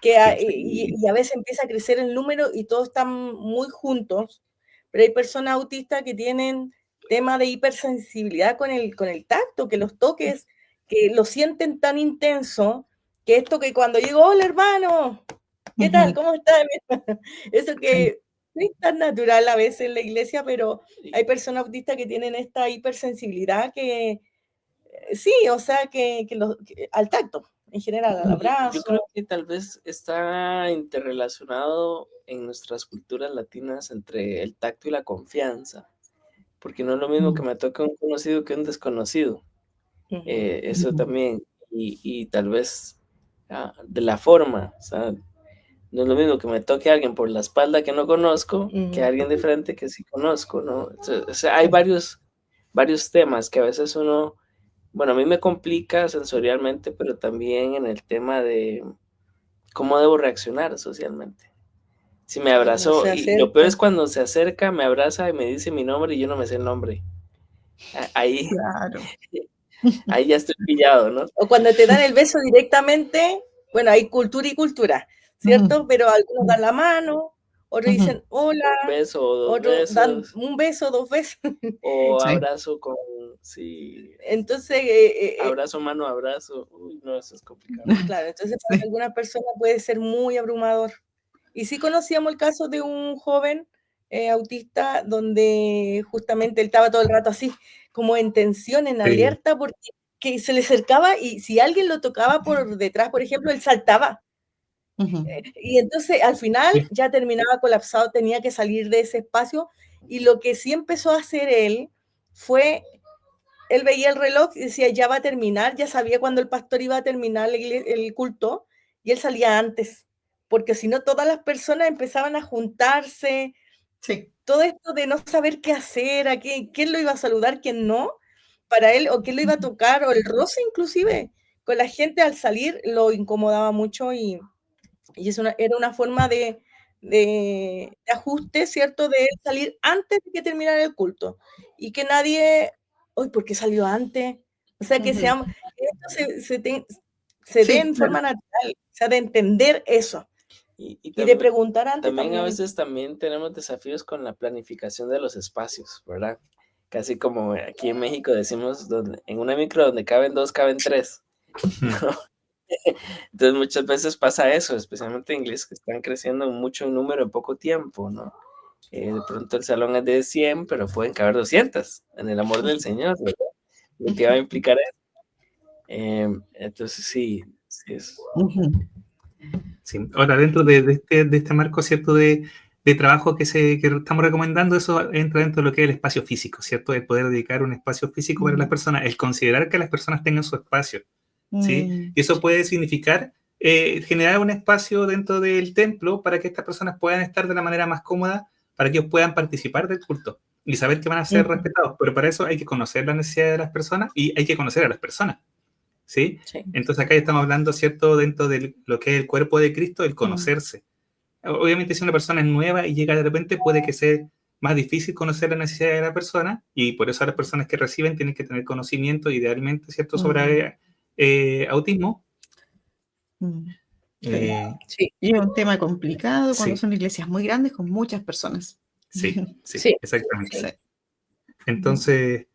y a veces empieza a crecer el número y todos están muy juntos, pero hay personas autistas que tienen tema de hipersensibilidad con el tacto, que los toques, que lo sienten tan intenso, que esto que cuando llego, hola hermano, ¿qué tal? ¿Cómo estás? Eso sí. que no es tan natural a veces en la iglesia, pero hay personas autistas que tienen esta hipersensibilidad que, sí, o sea, al tacto, en general, al Yo abrazo. creo que tal vez está interrelacionado en nuestras culturas latinas entre el tacto y la confianza, porque no es lo mismo que me toque un conocido que un desconocido. Eso también, y tal vez de la forma, o sea, no es lo mismo que me toque a alguien por la espalda que no conozco que a alguien de frente que sí conozco, ¿no? O sea, hay varios temas que a veces uno, bueno, a mí me complica sensorialmente, pero también en el tema de cómo debo reaccionar socialmente. Si me Cuando abrazó, se y lo peor es acercan. cuando se acerca, me abraza y me dice mi nombre y yo no me sé el nombre. Ahí, Claro. ahí ya estoy pillado, ¿no? O cuando te dan el beso directamente, bueno, hay cultura y cultura, ¿cierto? Pero algunos dan la mano, otros dicen hola, Un beso o dos otros dan besos, un beso, dos besos. o Sí. abrazo con, sí, Entonces, abrazo, mano, abrazo. Uy, no, eso es complicado. claro, entonces para Sí. algunas personas puede ser muy abrumador. Y sí conocíamos el caso de un joven autista donde justamente él estaba todo el rato así, como en tensión, en Sí. alerta, porque que se le acercaba y si alguien lo tocaba por detrás, por ejemplo, él saltaba. Ujú. Y entonces al final Sí. ya terminaba colapsado, tenía que salir de ese espacio y lo que sí empezó a hacer él fue, él veía el reloj y decía, ya va a terminar, ya sabía cuándo el pastor iba a terminar el culto y él salía antes, porque si no todas las personas empezaban a juntarse, Sí. todo esto de no saber qué hacer, quién lo iba a saludar, quién no, para él, o quién lo iba a tocar, o el roce inclusive, con la gente al salir lo incomodaba mucho y era una forma de ajuste, ¿cierto? De él salir antes de que terminara el culto. Y que nadie, hoy, ¿por qué salió antes? O sea, que Ujú. que esto se dé Sí, en claro. forma natural, o sea, de entender eso Y y de preguntar antes también a también. veces también tenemos desafíos con la planificación de los espacios, ¿verdad? Casi como aquí en México decimos, en una micro donde caben dos, caben tres. ¿No? Entonces muchas veces pasa eso, especialmente en inglés, que están creciendo mucho en número en poco tiempo, ¿no? De pronto el salón es de 100, pero pueden caber 200, en el amor del Señor, ¿verdad? Lo que va a implicar eso. Entonces sí, es... Ujú. Sí. Ahora, dentro de este marco, ¿cierto? De trabajo que estamos recomendando, eso entra dentro de lo que es el espacio físico, ¿cierto? El poder dedicar un espacio físico para las personas, el considerar que las personas tengan su espacio, ¿sí? Mm. Y eso puede significar generar un espacio dentro del templo para que estas personas puedan estar de la manera más cómoda, para que ellos puedan participar del culto. y saber que van a ser respetados, pero para eso hay que conocer las necesidades de las personas y hay que conocer a las personas, ¿sí? Sí. Entonces acá estamos hablando, ¿cierto?, dentro de lo que es el cuerpo de Cristo, el conocerse. Obviamente si una persona es nueva y llega de repente, puede que sea más difícil conocer las necesidades de la persona, y por eso las personas que reciben tienen que tener conocimiento, idealmente, ¿cierto?, sobre autismo. Sí. Y es un tema complicado cuando Sí. son iglesias muy grandes con muchas personas. Sí, Sí. exactamente. Sí. Entonces,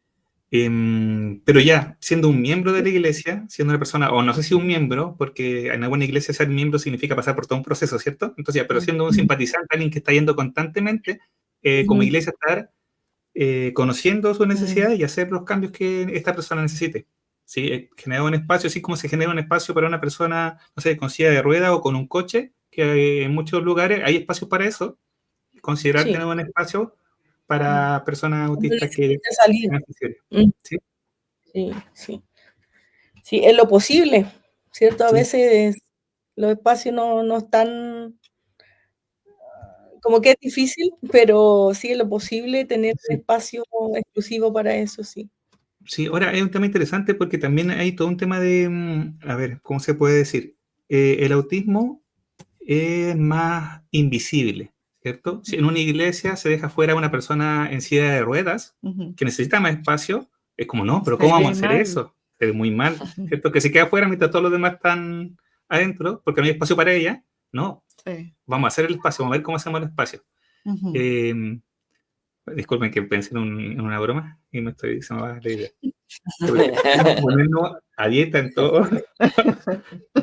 pero ya, siendo un miembro de la iglesia, siendo una persona, o no sé si un miembro, porque en alguna iglesia ser miembro significa pasar por todo un proceso, ¿cierto? Entonces, ya, pero siendo un simpatizante, alguien que está yendo constantemente, como iglesia, estar conociendo sus necesidades y hacer los cambios que esta persona necesite. ¿Sí? Generar un espacio, así como se genera un espacio para una persona, no sé, con silla de rueda o con un coche, que en muchos lugares hay espacios para eso. Considerar Sí. tener un espacio para personas autistas que Necesita salir. necesiten. ¿Sí? Sí, sí. Sí, en lo posible, ¿cierto? A Sí. veces los espacios no están, como que es difícil, pero sí, en lo posible tener Sí. un espacio exclusivo para eso, sí. Sí, ahora es un tema interesante porque también hay todo un tema de, a ver, ¿cómo se puede decir? El autismo es más invisible, ¿cierto? Si en una iglesia se deja fuera a una persona en silla de ruedas que necesita más espacio, es como, no, pero Se ¿cómo ve vamos a hacer mal. eso? Se ve muy mal, ¿cierto? Que se queda fuera mientras todos los demás están adentro porque no hay espacio para ella. No, Sí. vamos a hacer el espacio, vamos a ver cómo hacemos el espacio. Disculpen que pensé en una broma y se me va la idea. Ponernos a dieta en todo,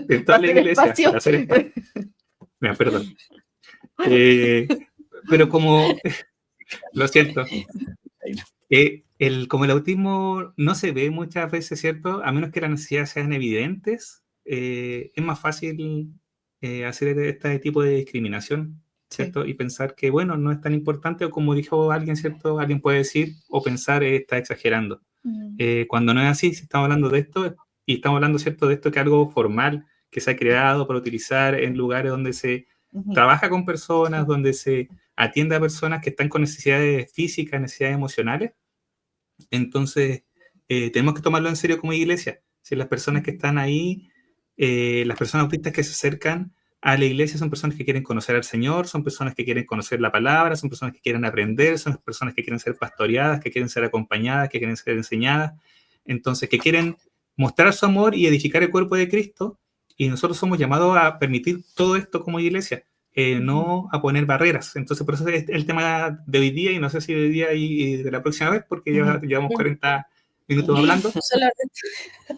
en toda la Hacer iglesia. espacio. Hacer espacio. Mira, perdón. Pero como, lo siento, como el autismo no se ve muchas veces, ¿cierto? A menos que las necesidades sean evidentes, es más fácil hacer este tipo de discriminación, ¿cierto? Sí. Y pensar que, bueno, no es tan importante, o como dijo alguien, ¿cierto? Alguien puede decir o pensar, está exagerando. Cuando no es así, si estamos hablando de esto, y estamos hablando, ¿cierto?, de esto que es algo formal, que se ha creado para utilizar en lugares donde se trabaja con personas, donde se atiende a personas que están con necesidades físicas, necesidades emocionales. Entonces, tenemos que tomarlo en serio como iglesia. Si las personas que están ahí, las personas autistas que se acercan a la iglesia son personas que quieren conocer al Señor, son personas que quieren conocer la palabra, son personas que quieren aprender, son personas que quieren ser pastoreadas, que quieren ser acompañadas, que quieren ser enseñadas. Entonces, que quieren mostrar su amor y edificar el cuerpo de Cristo. Y nosotros somos llamados a permitir todo esto como iglesia, no a poner barreras. Entonces, por eso es el tema de hoy día, y no sé si de hoy día y de la próxima vez, porque ya llevamos 40 minutos hablando.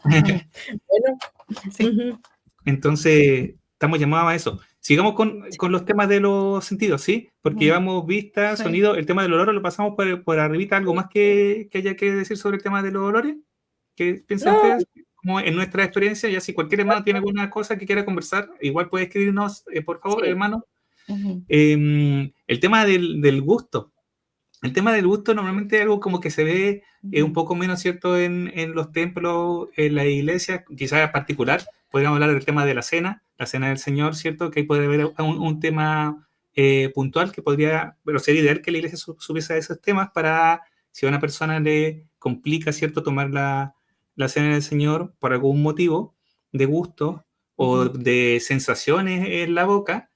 Bueno, Sí. Entonces, estamos llamados a eso. Sigamos con los temas de los sentidos, ¿sí? Porque llevamos vista, Sí. sonido, el tema de los olores lo pasamos por arribita. ¿Algo más que haya que decir sobre el tema de los olores? ¿Qué piensan no, ustedes? Como en nuestra experiencia, ya si cualquier hermano tiene alguna cosa que quiera conversar, igual puede escribirnos, por favor, sí. hermano. El tema del gusto. El tema del gusto normalmente es algo como que se ve un poco menos, ¿cierto?, en los templos, en la iglesia, quizás en particular. Podríamos hablar del tema de la cena del Señor, ¿cierto? Que ahí puede haber un tema puntual que podría, pero sería ideal que la iglesia supiese esos temas para, si a una persona le complica, ¿cierto?, tomar la cena del Señor por algún motivo de gusto o de sensaciones en la boca,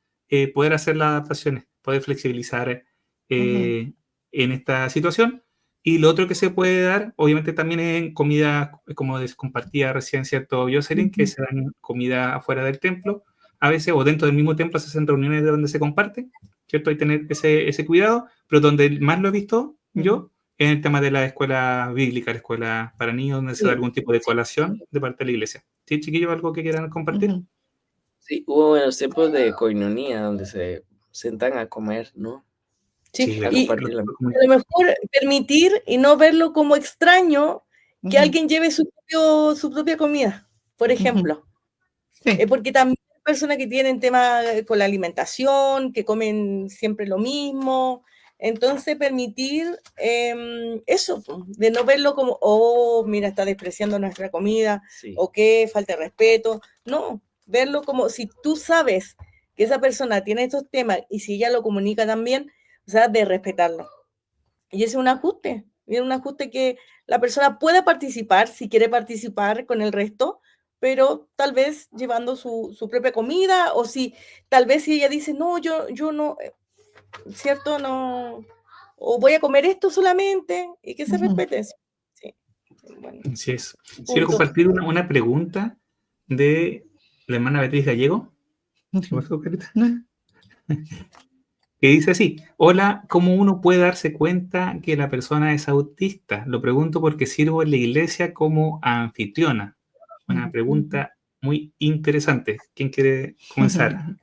poder hacer las adaptaciones, poder flexibilizar en esta situación. Y lo otro que se puede dar, obviamente, también en comida, como compartía recién, ¿cierto?, Jocelyn, que se dan comida afuera del templo, a veces, o dentro del mismo templo se hacen reuniones de donde se comparte, ¿cierto? Hay que tener ese cuidado, pero donde más lo he visto yo, en el tema de la escuela bíblica, la escuela para niños, donde se da algún tipo de colación de parte de la iglesia. ¿Sí, chiquillos, algo que quieran compartir? Sí, hubo buenos tiempos de coinonía donde se sentan a comer, ¿no? Sí, A y compartir la a lo mejor permitir y no verlo como extraño que alguien lleve su propia comida, por ejemplo. Sí. Porque también hay personas que tienen temas con la alimentación, que comen siempre lo mismo. Entonces, permitir eso, de no verlo como, oh, mira, está despreciando nuestra comida, Sí. o qué, falta de respeto. No, verlo como, si tú sabes que esa persona tiene estos temas y si ella lo comunica también, o sea, de respetarlo. Y ese es un ajuste que la persona puede participar, si quiere participar con el resto, pero tal vez llevando su propia comida, o si tal vez si ella dice, no, yo no, ¿cierto? No, o voy a comer esto solamente, y que se respete eso. Sí, bueno, Así es. Quiero punto. compartir una pregunta de la hermana Beatriz Gallego. ¿Qué pasó, Carita? Que dice así: hola, ¿cómo uno puede darse cuenta que la persona es autista? Lo pregunto porque sirvo en la iglesia como anfitriona. Una pregunta muy interesante. ¿Quién quiere comenzar?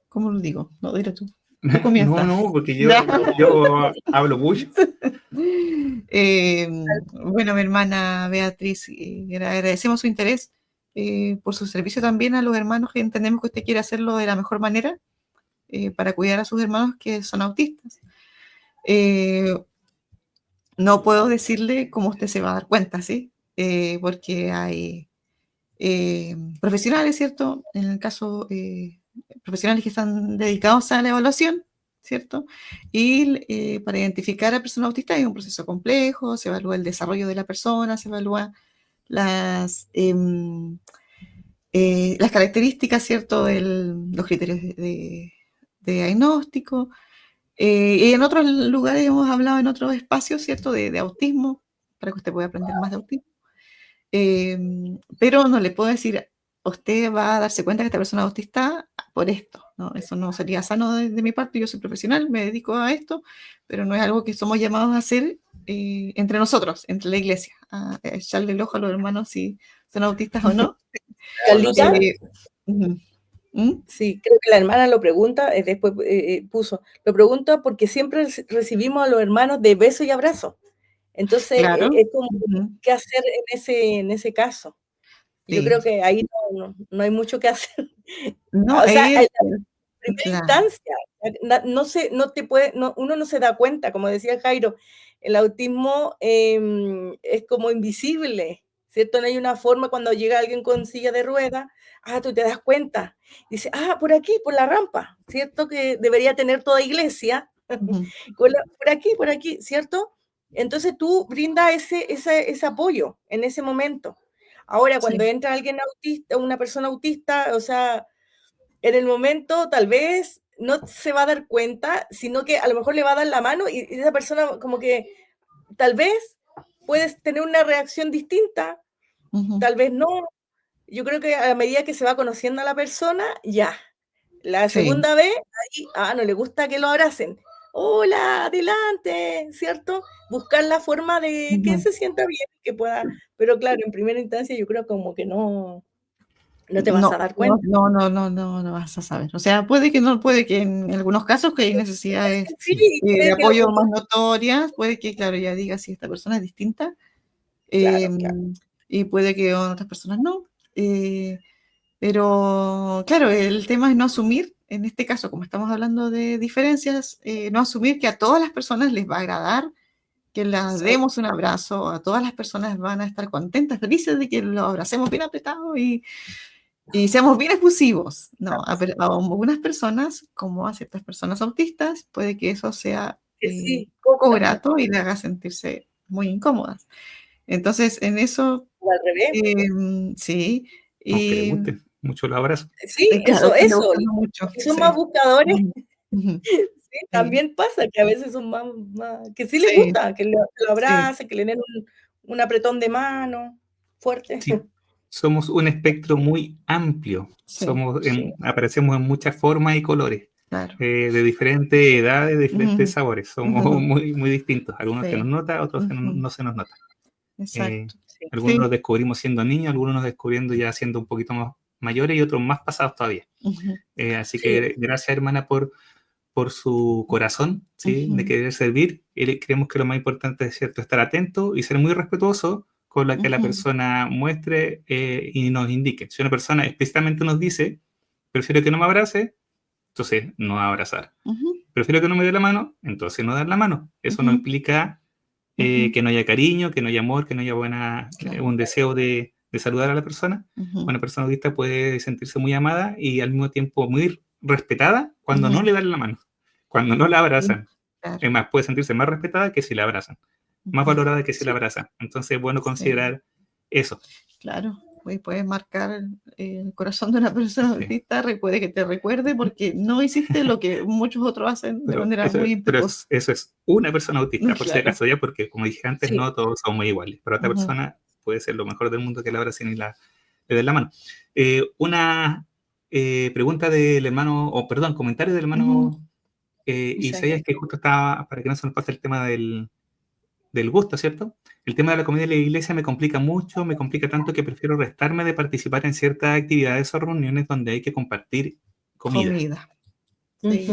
¿Cómo lo digo? No, dile tú. Tú No, comienzas. no, porque yo hablo mucho. Bueno, mi hermana Beatriz, agradecemos su interés por su servicio también a los hermanos, que entendemos que usted quiere hacerlo de la mejor manera para cuidar a sus hermanos que son autistas. No puedo decirle cómo usted se va a dar cuenta, ¿sí? Porque hay profesionales, ¿cierto? En el caso, profesionales que están dedicados a la evaluación, ¿cierto? Y para identificar a persona autista es un proceso complejo, se evalúa el desarrollo de la persona, se evalúa las características, ¿cierto? Los criterios de diagnóstico. Y en otros lugares hemos hablado en otros espacios, ¿cierto? De autismo, para que usted pueda aprender más de autismo. Pero no le puedo decir, usted va a darse cuenta que esta persona es autista por esto, ¿no? Eso no sería sano de mi parte. Yo soy profesional, me dedico a esto, pero no es algo que somos llamados a hacer entre nosotros, entre la iglesia, a echarle el ojo a los hermanos si son autistas o no. Carlita, Sí, creo que la hermana lo pregunta, después puso, lo pregunta porque siempre recibimos a los hermanos de beso y abrazo. Entonces, claro. es como, ¿qué hacer en ese caso? Yo Sí. creo que ahí no hay mucho que hacer. No, O sea, en la primera claro. instancia, uno no se da cuenta, como decía Jairo, el autismo es como invisible, ¿cierto? No hay una forma cuando llega alguien con silla de ruedas, tú te das cuenta, dice, por aquí, por la rampa, ¿cierto? Que debería tener toda iglesia, por aquí, ¿cierto? Entonces tú brindas ese apoyo en ese momento. Ahora, cuando Sí. entra alguien autista, una persona autista, o sea, en el momento tal vez no se va a dar cuenta, sino que a lo mejor le va a dar la mano y esa persona como que tal vez puedes tener una reacción distinta, tal vez no. Yo creo que a medida que se va conociendo a la persona, ya. La Sí. segunda vez, ahí, no le gusta que lo abracen. Hola, adelante, ¿cierto? Buscar la forma de que se sienta bien, que pueda, pero claro, en primera instancia yo creo como que no te vas a dar cuenta. No vas a saber. O sea, puede que en algunos casos que hay necesidades Sí, de creo que apoyo más notorias, puede que, claro, ya diga si esta persona es distinta, claro. y puede que otras personas no. Pero, claro, el tema es no asumir, en este caso, como estamos hablando de diferencias, no asumir que a todas las personas les va a agradar que les demos un abrazo, a todas las personas van a estar contentas, felices de que lo abracemos bien apretado y seamos bien efusivos. No, a algunas personas, como a ciertas personas autistas, puede que eso sea Sí. poco grato y le haga sentirse muy incómodas. Entonces, en eso, O al revés. sí. Aunque le guste mucho los abrazos. Sí, Claro, que le eso. gusta mucho, Que son sí. más buscadores. Ujú. Sí, también pasa que a veces son más que sí les Sí, gusta, que lo abracen, que le den un apretón de mano fuerte. Sí. Somos un espectro muy amplio. sí, Aparecemos en muchas formas y colores, claro. de diferentes edades, de diferentes Ujú. sabores. Somos Ujú. muy, muy distintos. Algunos Sí. se nos nota, otros Ujú. no se nos nota. Exacto. Algunos Sí. los descubrimos siendo niños, algunos nos descubriendo ya siendo un poquito más mayores y otros más pasados todavía. Ujú. Así Sí. que gracias, hermana, por su corazón, ¿sí? Ujú. De querer servir. Creemos que lo más importante es, ¿cierto?, estar atento y ser muy respetuoso con lo que la Ujú. persona muestre y nos indique. Si una persona explícitamente nos dice, prefiero que no me abrace, entonces no va a abrazar. Ujú. Prefiero que no me dé la mano, entonces no dar la mano. Eso no Ujú. implica Ujú. que no haya cariño, que no haya amor, que no haya Claro. un deseo de saludar a la persona. Ujú. Una persona autista puede sentirse muy amada y al mismo tiempo muy respetada cuando Ujú. no le dan la mano. Cuando no la abrazan. Claro. Es más, puede sentirse más respetada que si la abrazan. Más valorada que si la abrazan. Entonces es bueno considerar eso. Claro, puedes marcar el corazón de una persona autista, puede que te recuerde porque no hiciste lo que muchos otros hacen de manera muy impetuosa. Eso es una persona autista, por si Claro. acaso, ya, porque como dije antes, no todos somos iguales. Para otra persona puede ser lo mejor del mundo que la abracen y le den la mano. Una pregunta del hermano, o perdón, comentario del hermano Isaías, que justo estaba, para que no se nos pase el tema del gusto, ¿cierto? El tema de la comida en la iglesia me complica mucho, me complica tanto que prefiero restarme de participar en ciertas actividades o reuniones donde hay que compartir comida. Sí.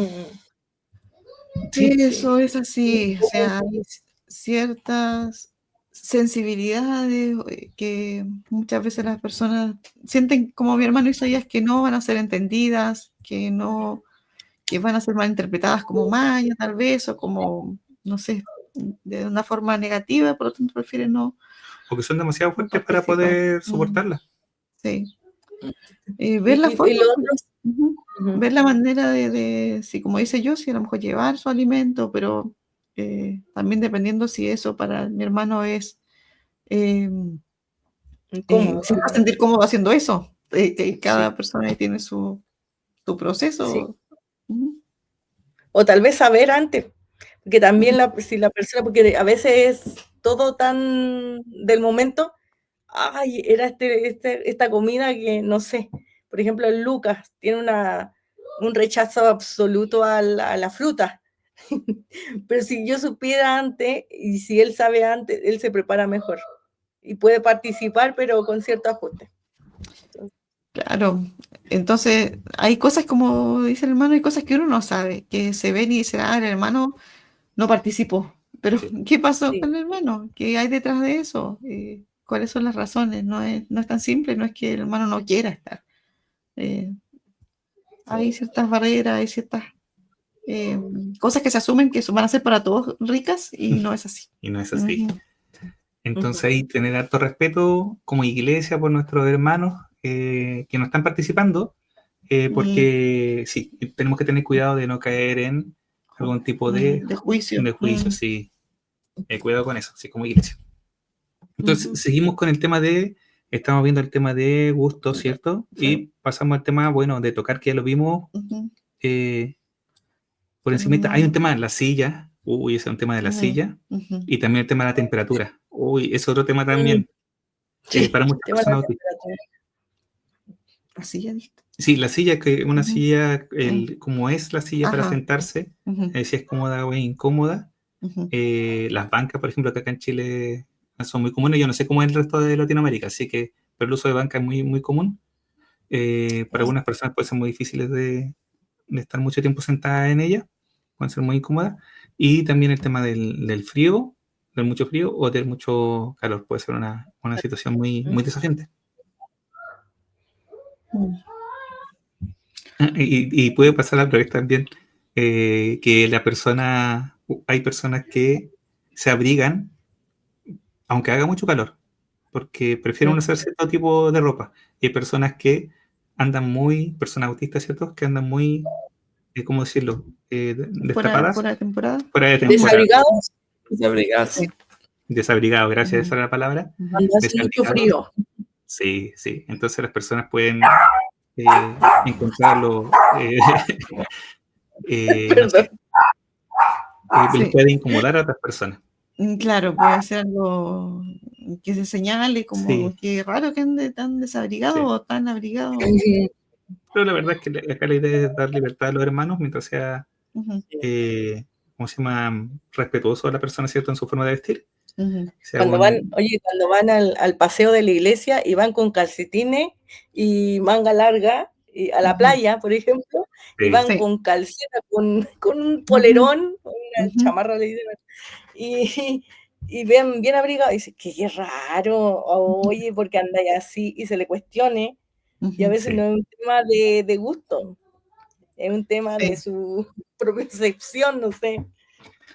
Eso es así, o sea, hay ciertas sensibilidades que muchas veces las personas sienten, como mi hermano Isaías, que no van a ser entendidas, que van a ser malinterpretadas como maya tal vez, o como, no sé, de una forma negativa, por lo tanto prefieren no. Porque son demasiado fuertes para poder soportarlas. Sí. Ver la forma, ver la manera de, si como dice yo, si a lo mejor llevar su alimento, pero también dependiendo si eso para mi hermano es si va a sentir cómodo haciendo eso, que cada persona tiene su proceso. Sí. O tal vez saber antes, porque también si la persona, porque a veces es todo tan del momento, ay, era esta comida que no sé, por ejemplo Lucas tiene un rechazo absoluto a la fruta, pero si yo supiera antes y si él sabe antes, él se prepara mejor y puede participar, pero con cierto ajuste. Claro, entonces hay cosas, como dice el hermano, hay cosas que uno no sabe, que se ven y dicen, el hermano no participó, pero ¿qué pasó con el hermano? ¿Qué hay detrás de eso? ¿Cuáles son las razones? No es tan simple, no es que el hermano no quiera estar. Hay ciertas barreras, hay ciertas cosas que se asumen que van a ser para todos ricas y no es así. Y no es así. Entonces ahí tener harto respeto como iglesia por nuestros hermanos que no están participando, porque sí, tenemos que tener cuidado de no caer en algún tipo de juicio. De juicio, sí. Cuidado con eso, sí, como iglesia. Entonces seguimos con el tema estamos viendo el tema de gusto, ¿cierto? Sí. Y pasamos al tema, bueno, de tocar, que ya lo vimos por encima. Hay un tema de la silla. Ese es un tema de la silla. Y también el tema de la temperatura. Es otro tema también. Para muchas personas autistas. ¿La silla? Sí, la silla, que una silla, como es la silla para sentarse, si es cómoda o es incómoda. Las bancas, por ejemplo, que acá en Chile son muy comunes. Yo no sé cómo es el resto de Latinoamérica, así que pero el uso de banca es muy, muy común. Para algunas personas puede ser muy difíciles de estar mucho tiempo sentada en ella, pueden ser muy incómodas. Y también el tema del frío, del mucho frío o del mucho calor, puede ser una situación muy, muy desafiante. Y puede pasar al revés también, que hay personas que se abrigan aunque haga mucho calor, porque prefieren usar cierto tipo de ropa. Y hay personas que personas autistas, ¿cierto? Que andan muy, ¿cómo decirlo? Destapadas. Fuera de temporada. Desabrigados. Desabrigados, gracias, esa era la palabra. Cuando hace mucho frío. Sí. Entonces las personas pueden encontrarlo. No sé, les puede incomodar a otras personas. Claro, puede ser algo que se señale como que raro que ande tan desabrigado o tan abrigado. Pero la verdad es que acá la idea es dar libertad a los hermanos mientras sea, ¿cómo se llama? Respetuoso a la persona, ¿cierto? En su forma de vestir. Cuando van al paseo de la iglesia y van con calcetines y manga larga y a la playa, por ejemplo, y van con calceta, con un polerón, una chamarra, le dicen, y ven bien abrigados y dicen, qué raro, oye, porque andáis así, y se le cuestione, y a veces no es un tema de gusto, es un tema de su propia percepción, no sé.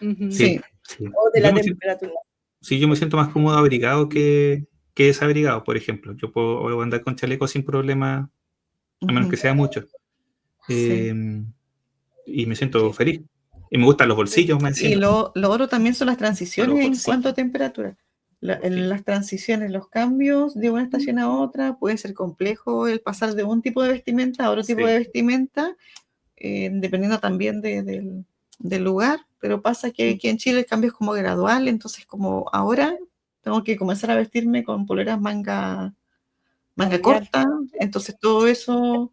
O de la temperatura. Yo me siento más cómodo abrigado que desabrigado, por ejemplo. Yo puedo andar con chaleco sin problema, a menos que sea mucho. Y me siento feliz. Y me gustan los bolsillos, me Y encima. lo otro también son las transiciones en bolsillos. cuanto a temperatura. En Sí. las transiciones, los cambios de una estación a otra, puede ser complejo el pasar de un tipo de vestimenta a otro tipo Sí. de vestimenta, dependiendo también del lugar, pero pasa que aquí en Chile el cambio es como gradual, entonces como ahora tengo que comenzar a vestirme con poleras manga Cambiar. corta, entonces todo eso,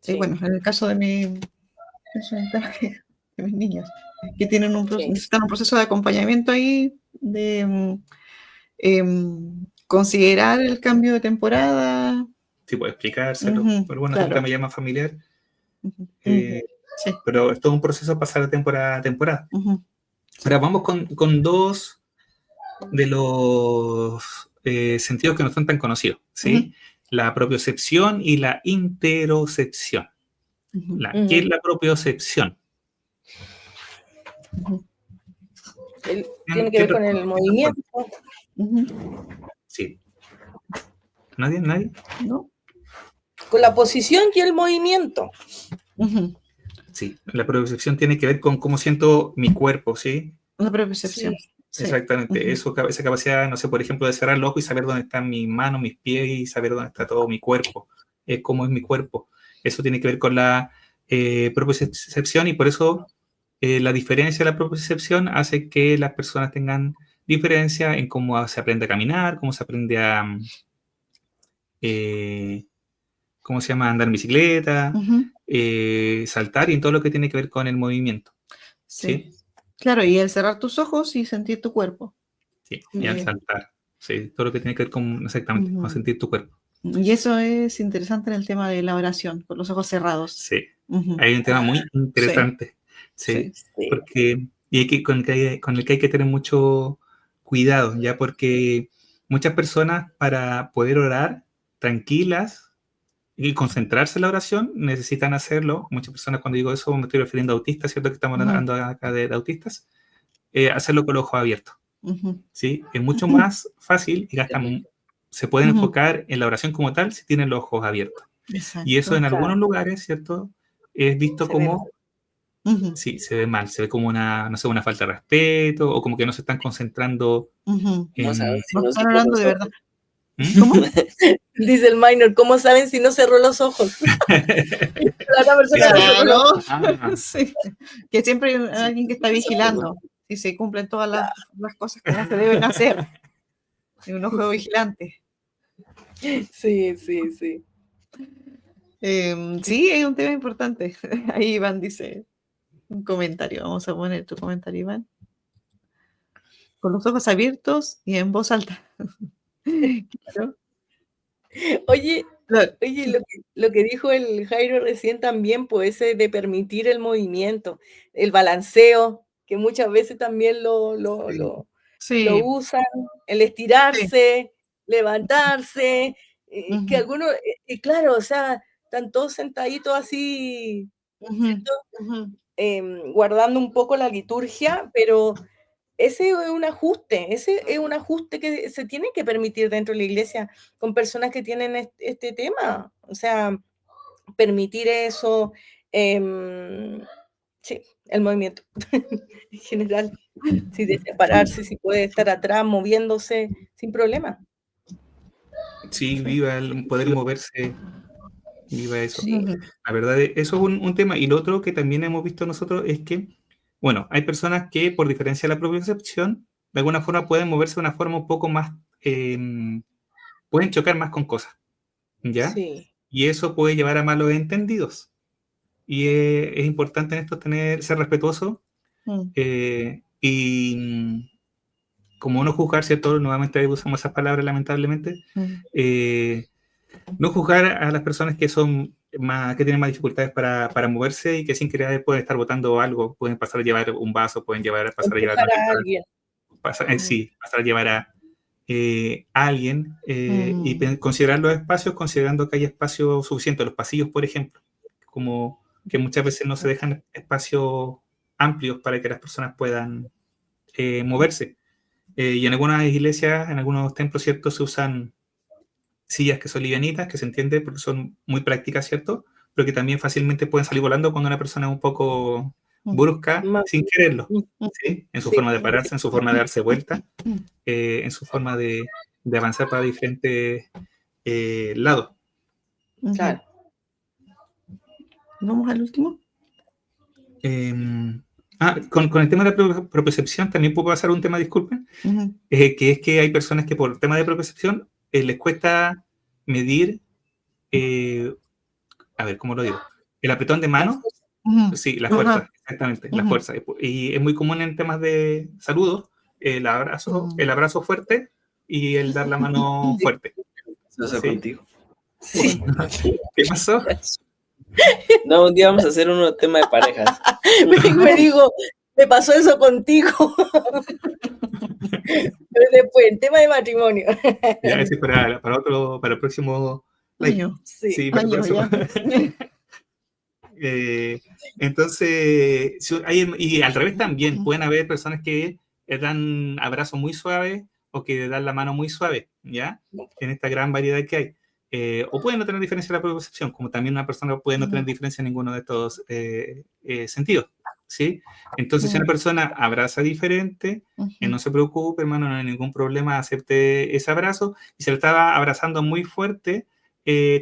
Sí. bueno, en el caso de mis niños, que tienen necesitan un proceso de acompañamiento ahí, de considerar el cambio de temporada. Sí, puedo explicárselo. Ujú, Pero bueno, es un claro. tema ya más familiar. Ujú, sí. Pero es todo un proceso pasar de temporada a temporada. Ujú, Ahora vamos con dos de los sentidos que no son tan conocidos, ¿sí? La propiocepción y la interocepción. ujú, ¿Qué es la propiocepción? ujú, Tiene que ver con el movimiento. ujú. Sí. ¿Nadie? ¿Nadie? ¿No? Con la posición y el movimiento. Ujú. Sí. La propiocepción tiene que ver con cómo siento mi cuerpo, ¿sí? Una percepción. Sí. Sí. Exactamente. Ujú. Eso, esa capacidad, no sé, por ejemplo, de cerrar el ojo y saber dónde están mis manos, mis pies y saber dónde está todo mi cuerpo. Cómo es mi cuerpo. Eso tiene que ver con la propiocepción y por eso la diferencia de la propiocepción hace que las personas tengan diferencia en cómo se aprende a caminar, cómo se aprende a, ¿cómo se llama? Andar en bicicleta, Ujú. saltar y en todo lo que tiene que ver con el movimiento. Sí. Claro, y el cerrar tus ojos y sentir tu cuerpo. Sí, y al saltar. Sí, todo lo que tiene que ver con, exactamente, con sentir tu cuerpo. Y eso es interesante en el tema de la oración, con los ojos cerrados. Sí, Ujú. hay un tema muy interesante. Sí, porque, y hay que, con el que hay que tener mucho cuidado, ya porque muchas personas para poder orar tranquilas y concentrarse en la oración necesitan hacerlo. Muchas personas, cuando digo eso, me estoy refiriendo a autistas, ¿cierto? Que estamos hablando acá de autistas. Hacerlo con los ojos abiertos. Ujú. ¿Sí? Es mucho más fácil y se pueden enfocar en la oración como tal si tienen los ojos abiertos. Exacto. Y eso en algunos lugares, ¿cierto? Es visto como, sí, se ve mal, se ve como una, no sé, una falta de respeto o como que no se están concentrando en... No saben si No no están cerró orando los de ojos. verdad. ¿Mm? ¿Cómo? Dice el minor, ¿cómo saben si no cerró los ojos? La otra persona no cerró los ojos. Ah, Sí. Que siempre hay alguien que está vigilando si se cumplen todas las cosas como se deben hacer. Hay un ojo vigilante. Sí, sí, sí. Sí, es un tema importante. Ahí Iván dice un comentario. Vamos a poner tu comentario, Iván. Con los ojos abiertos y en voz alta. Claro. Oye, Claro. lo que dijo el Jairo recién también, pues ese de permitir el movimiento, el balanceo, que muchas veces también lo Sí, usan, el sí. estirarse, levantarse, que Ujú, algunos, y claro, o sea, están todos sentaditos así, ujú, ¿cierto? ujú. Guardando un poco la liturgia, pero ese es un ajuste que se tiene que permitir dentro de la iglesia con personas que tienen este tema. O sea, permitir eso, sí, el movimiento en general, sí, de separarse, si puede estar atrás moviéndose sin problema. sí, viva el poder moverse, viva eso. Sí, Ujú, La verdad, eso es un tema. Y lo otro que también hemos visto nosotros es que, bueno, hay personas que por diferencia de la propiocepción, de alguna forma pueden moverse de una forma un poco más, pueden chocar más con cosas, ¿ya? sí, Y eso puede llevar a malos entendidos. Y es importante en esto ser respetuoso ujú, y como no juzgar, ¿cierto? Nuevamente ahí usamos esas palabras lamentablemente. ujú. eh, no juzgar a las personas que son más, que tienen más dificultades para moverse y que sin querer pueden estar botando algo, pueden pasar a llevar un vaso, pueden pasar a llevar empujar una a temporada, alguien. sí, pasar a llevar a alguien y Mm. considerar los espacios, considerando que hay espacio suficiente, los pasillos, por ejemplo, como que muchas veces no se dejan espacios amplios para que las personas puedan moverse. Y en algunas iglesias, en algunos templos, ¿cierto? Se usan sillas que son livianitas, que se entiende porque son muy prácticas, ¿cierto? Pero que también fácilmente pueden salir volando cuando una persona es un poco brusca, Más- sin quererlo, mm, ¿sí? En su sí. forma de pararse, en su forma de darse vuelta, en su forma de avanzar para diferentes lados. Ujú. Claro. Vamos al último. Con el tema de la propiocepción también puede pasar un tema, disculpen, Ujú. que es que hay personas que por tema de propiocepción les cuesta medir, a ver, ¿cómo lo digo? El apretón de mano, Ujú. sí, la Ajá. fuerza, exactamente, la Ujú. fuerza. Y es muy común en temas de saludos, el abrazo fuerte y el dar la mano fuerte. Eso Sí. contigo. Sí. ¿Qué pasó? No, un día vamos a hacer uno tema de parejas. Me digo, me pasó eso contigo. Pero después, el tema de matrimonio. Ya, ese para el próximo live. Año. Sí. Sí, para el Año, próximo. ya. Entonces, y al revés también, pueden haber personas que dan abrazos muy suaves o que dan la mano muy suave, ¿ya? En esta gran variedad que hay. O pueden no tener diferencia en la propiocepción, como también una persona puede no tener diferencia en ninguno de estos sentidos, ¿sí? Entonces, si una persona abraza diferente, no se preocupe, hermano, no hay ningún problema, acepte ese abrazo. Y si lo estaba abrazando muy fuerte,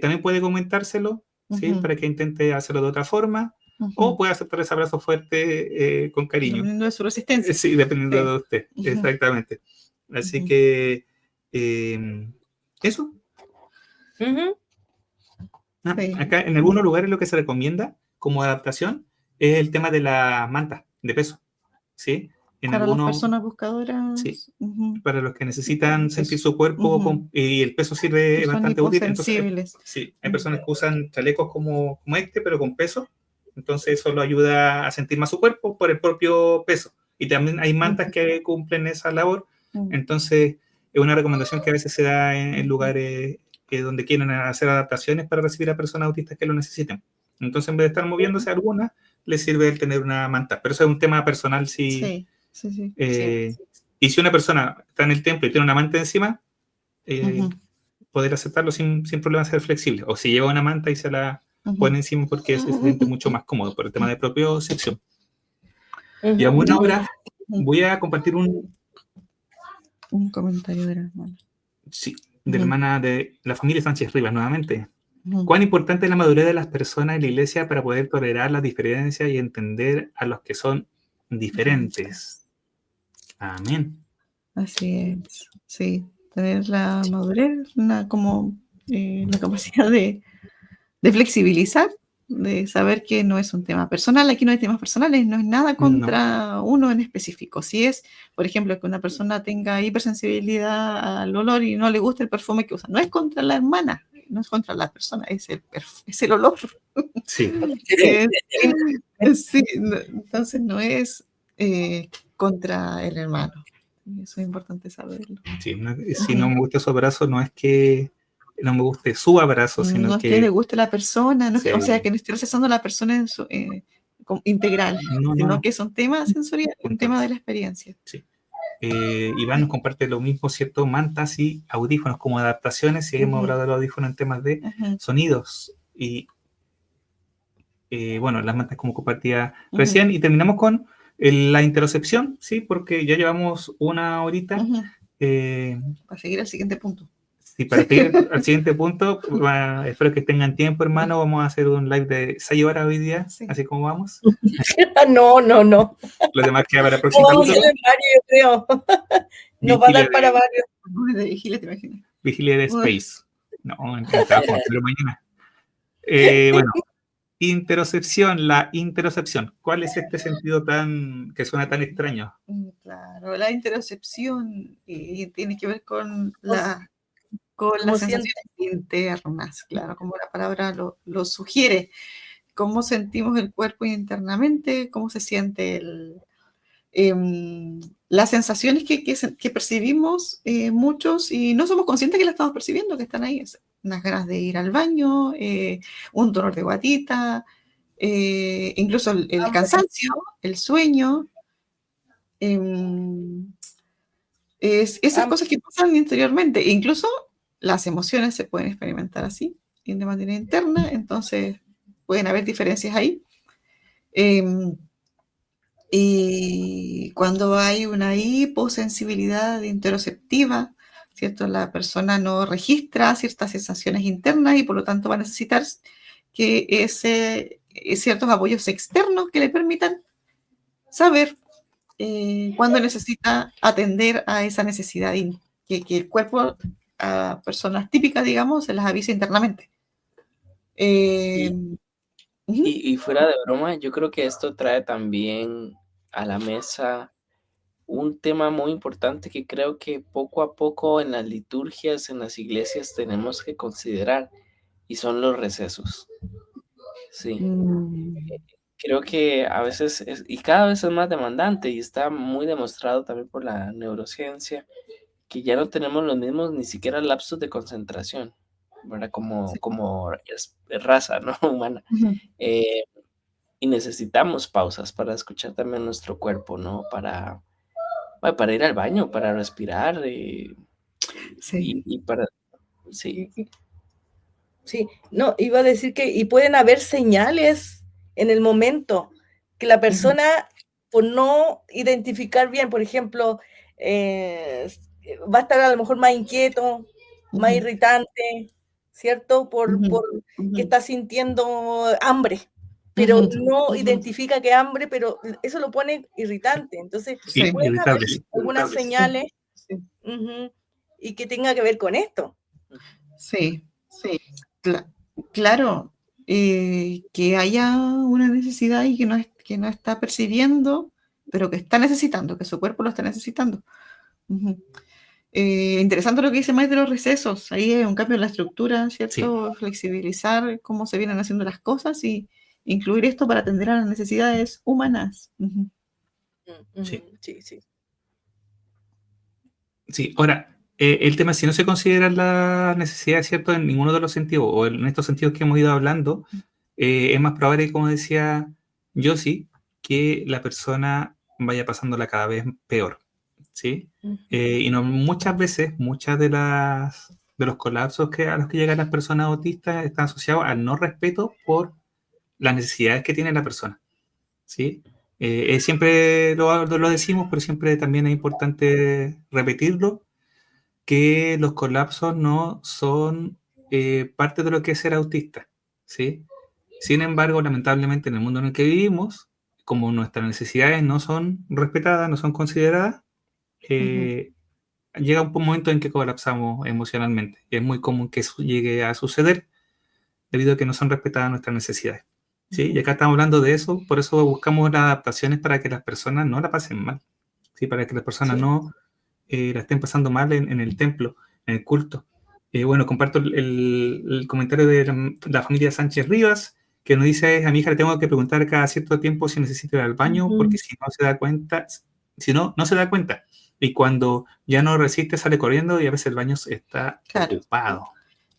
también puede comentárselo, ¿sí? Para que intente hacerlo de otra forma, o puede aceptar ese abrazo fuerte con cariño. Dependiendo de su resistencia. Sí, dependiendo Sí. de usted, Ujú. exactamente. Así Ujú. que eso. Ujú. Sí. Acá en algunos lugares lo que se recomienda como adaptación es el tema de la manta de peso, ¿sí? En Para las algunos, personas buscadoras. sí, Ujú. para los que necesitan Peso. sentir su cuerpo Ujú. y el peso sirve Que son bastante útil. Entonces, hiposensibles. sí, hay personas que usan chalecos como este, pero con peso. Entonces, eso lo ayuda a sentir más su cuerpo por el propio peso. Y también hay mantas que cumplen esa labor. Entonces, es una recomendación que a veces se da en lugares donde quieren hacer adaptaciones para recibir a personas autistas que lo necesiten. Entonces, en vez de estar moviéndose algunas, les sirve el tener una manta. Pero eso es un tema personal. Sí, sí, sí. Y si una persona está en el templo y tiene una manta encima, Ujú. poder aceptarlo sin problema, ser flexible. O si lleva una manta y se la Ujú. pone encima porque se siente mucho más cómodo por el tema de propiocepción. Y a Ujú. buena hora voy a compartir un comentario de la hermana. sí, de la hermana de la familia Sánchez Rivas nuevamente. Ujú. ¿Cuán importante es la madurez de las personas en la iglesia para poder tolerar las diferencias y entender a los que son diferentes? Amén. Así es. Sí, tener la madurez, la capacidad de flexibilizar, de saber que no es un tema personal. Aquí no hay temas personales, no es nada contra uno en específico. Si es, por ejemplo, que una persona tenga hipersensibilidad al olor y no le gusta el perfume que usa, no es contra la hermana, no es contra la persona, es el olor. Sí. Sí, entonces no es contra el hermano. Eso es importante saberlo. Sí, si no me gusta su abrazo, no es que no me guste su abrazo, sino No es que le guste la persona, no, sí. o sea, que no esté rechazando a la persona en su, integral, sino que es un tema sensorial, un tema de la experiencia. Sí. Iván nos comparte lo mismo, ¿cierto? Mantas y audífonos como adaptaciones, y hemos hablado de los audífonos en temas de sonidos. Y bueno, las mantas como compartía recién. Y terminamos con la interocepción, ¿sí? Porque ya llevamos una horita. Para seguir al siguiente punto. Sí, para seguir al siguiente punto, espero que tengan tiempo, hermano. Vamos a hacer un live de 6 horas hoy día, así como vamos. No. Lo demás queda para el próximo Vamos a hacer varios, yo creo. Nos va a dar para varios. De vigilia, te imaginas. Vigilia de Space. No, trabajo pero mañana. Bueno, interocepción, la interocepción. ¿Cuál es este sentido que suena tan extraño? Claro, la interocepción tiene que ver con las sensaciones internas, claro, como la palabra lo sugiere. Cómo sentimos el cuerpo internamente, cómo se siente las sensaciones que percibimos muchos y no somos conscientes que las estamos percibiendo, que están ahí. Unas ganas de ir al baño, un dolor de guatita, incluso el cansancio, el sueño. Esas cosas que pasan interiormente. E incluso las emociones se pueden experimentar así, de manera interna, entonces pueden haber diferencias ahí. Y cuando hay una hiposensibilidad interoceptiva, ¿cierto? La persona no registra ciertas sensaciones internas y por lo tanto va a necesitar que ciertos apoyos externos que le permitan saber cuándo necesita atender a esa necesidad que el cuerpo a personas típicas, digamos, se las avisa internamente. Y fuera de broma, yo creo que esto trae también a la mesa un tema muy importante que creo que poco a poco en las liturgias, en las iglesias tenemos que considerar, y son los recesos. Sí. Creo que a veces y cada vez es más demandante y está muy demostrado también por la neurociencia que ya no tenemos los mismos ni siquiera lapsos de concentración, ¿verdad? Como es raza, ¿no? Humana. Y necesitamos pausas para escuchar también nuestro cuerpo, ¿no? Para ir al baño, para respirar y para... Sí. Sí, no, iba a decir que, y pueden haber señales en el momento que la persona, por no identificar bien, por ejemplo, va a estar a lo mejor más inquieto, más irritante, ¿cierto? Por que está sintiendo hambre, pero no identifica que hambre, pero eso lo pone irritante. Entonces, Sí, pueden haber algunas irritables. señales y que tenga que ver con esto. Sí. Claro, que haya una necesidad y que no está percibiendo, pero que está necesitando, que su cuerpo lo está necesitando. Interesante lo que dice Mike de los recesos. Ahí hay un cambio en la estructura, ¿cierto? Sí. Flexibilizar cómo se vienen haciendo las cosas y incluir esto para atender a las necesidades humanas. Sí, ahora, el tema es si no se considera la necesidad, ¿cierto? En ninguno de los sentidos, o en estos sentidos que hemos ido hablando, es más probable, como decía Josie, que la persona vaya pasándola cada vez peor, ¿sí? Y no, muchas veces, de los colapsos a los que llegan las personas autistas están asociados al no respeto por las necesidades que tiene la persona, ¿sí? Siempre lo decimos, pero siempre también es importante repetirlo, que los colapsos no son parte de lo que es ser autista, ¿sí? Sin embargo, lamentablemente en el mundo en el que vivimos, como nuestras necesidades no son respetadas, no son consideradas, llega un momento en que colapsamos emocionalmente. Y es muy común que eso llegue a suceder debido a que no son respetadas nuestras necesidades, ¿sí? Y acá estamos hablando de eso, por eso buscamos las adaptaciones para que las personas no la pasen mal, ¿sí? Para que las personas no la estén pasando mal en el templo, en el culto. Bueno, comparto el comentario de la familia Sánchez Rivas, que nos dice: a mi hija le tengo que preguntar cada cierto tiempo si necesita ir al baño, porque si no se da cuenta, no se da cuenta. Y cuando ya no resiste, sale corriendo y a veces el baño está ocupado.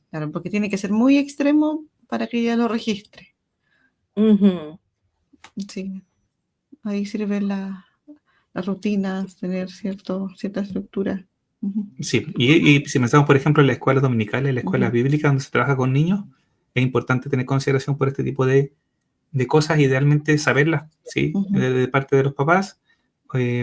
Claro, porque tiene que ser muy extremo para que ella lo registre. Sí, ahí sirve la rutina, tener cierta estructura. Sí, y si pensamos, por ejemplo, en las escuelas dominicales, en las escuelas bíblicas donde se trabaja con niños, es importante tener consideración por este tipo de cosas, idealmente saberlas, ¿sí? De parte de los papás,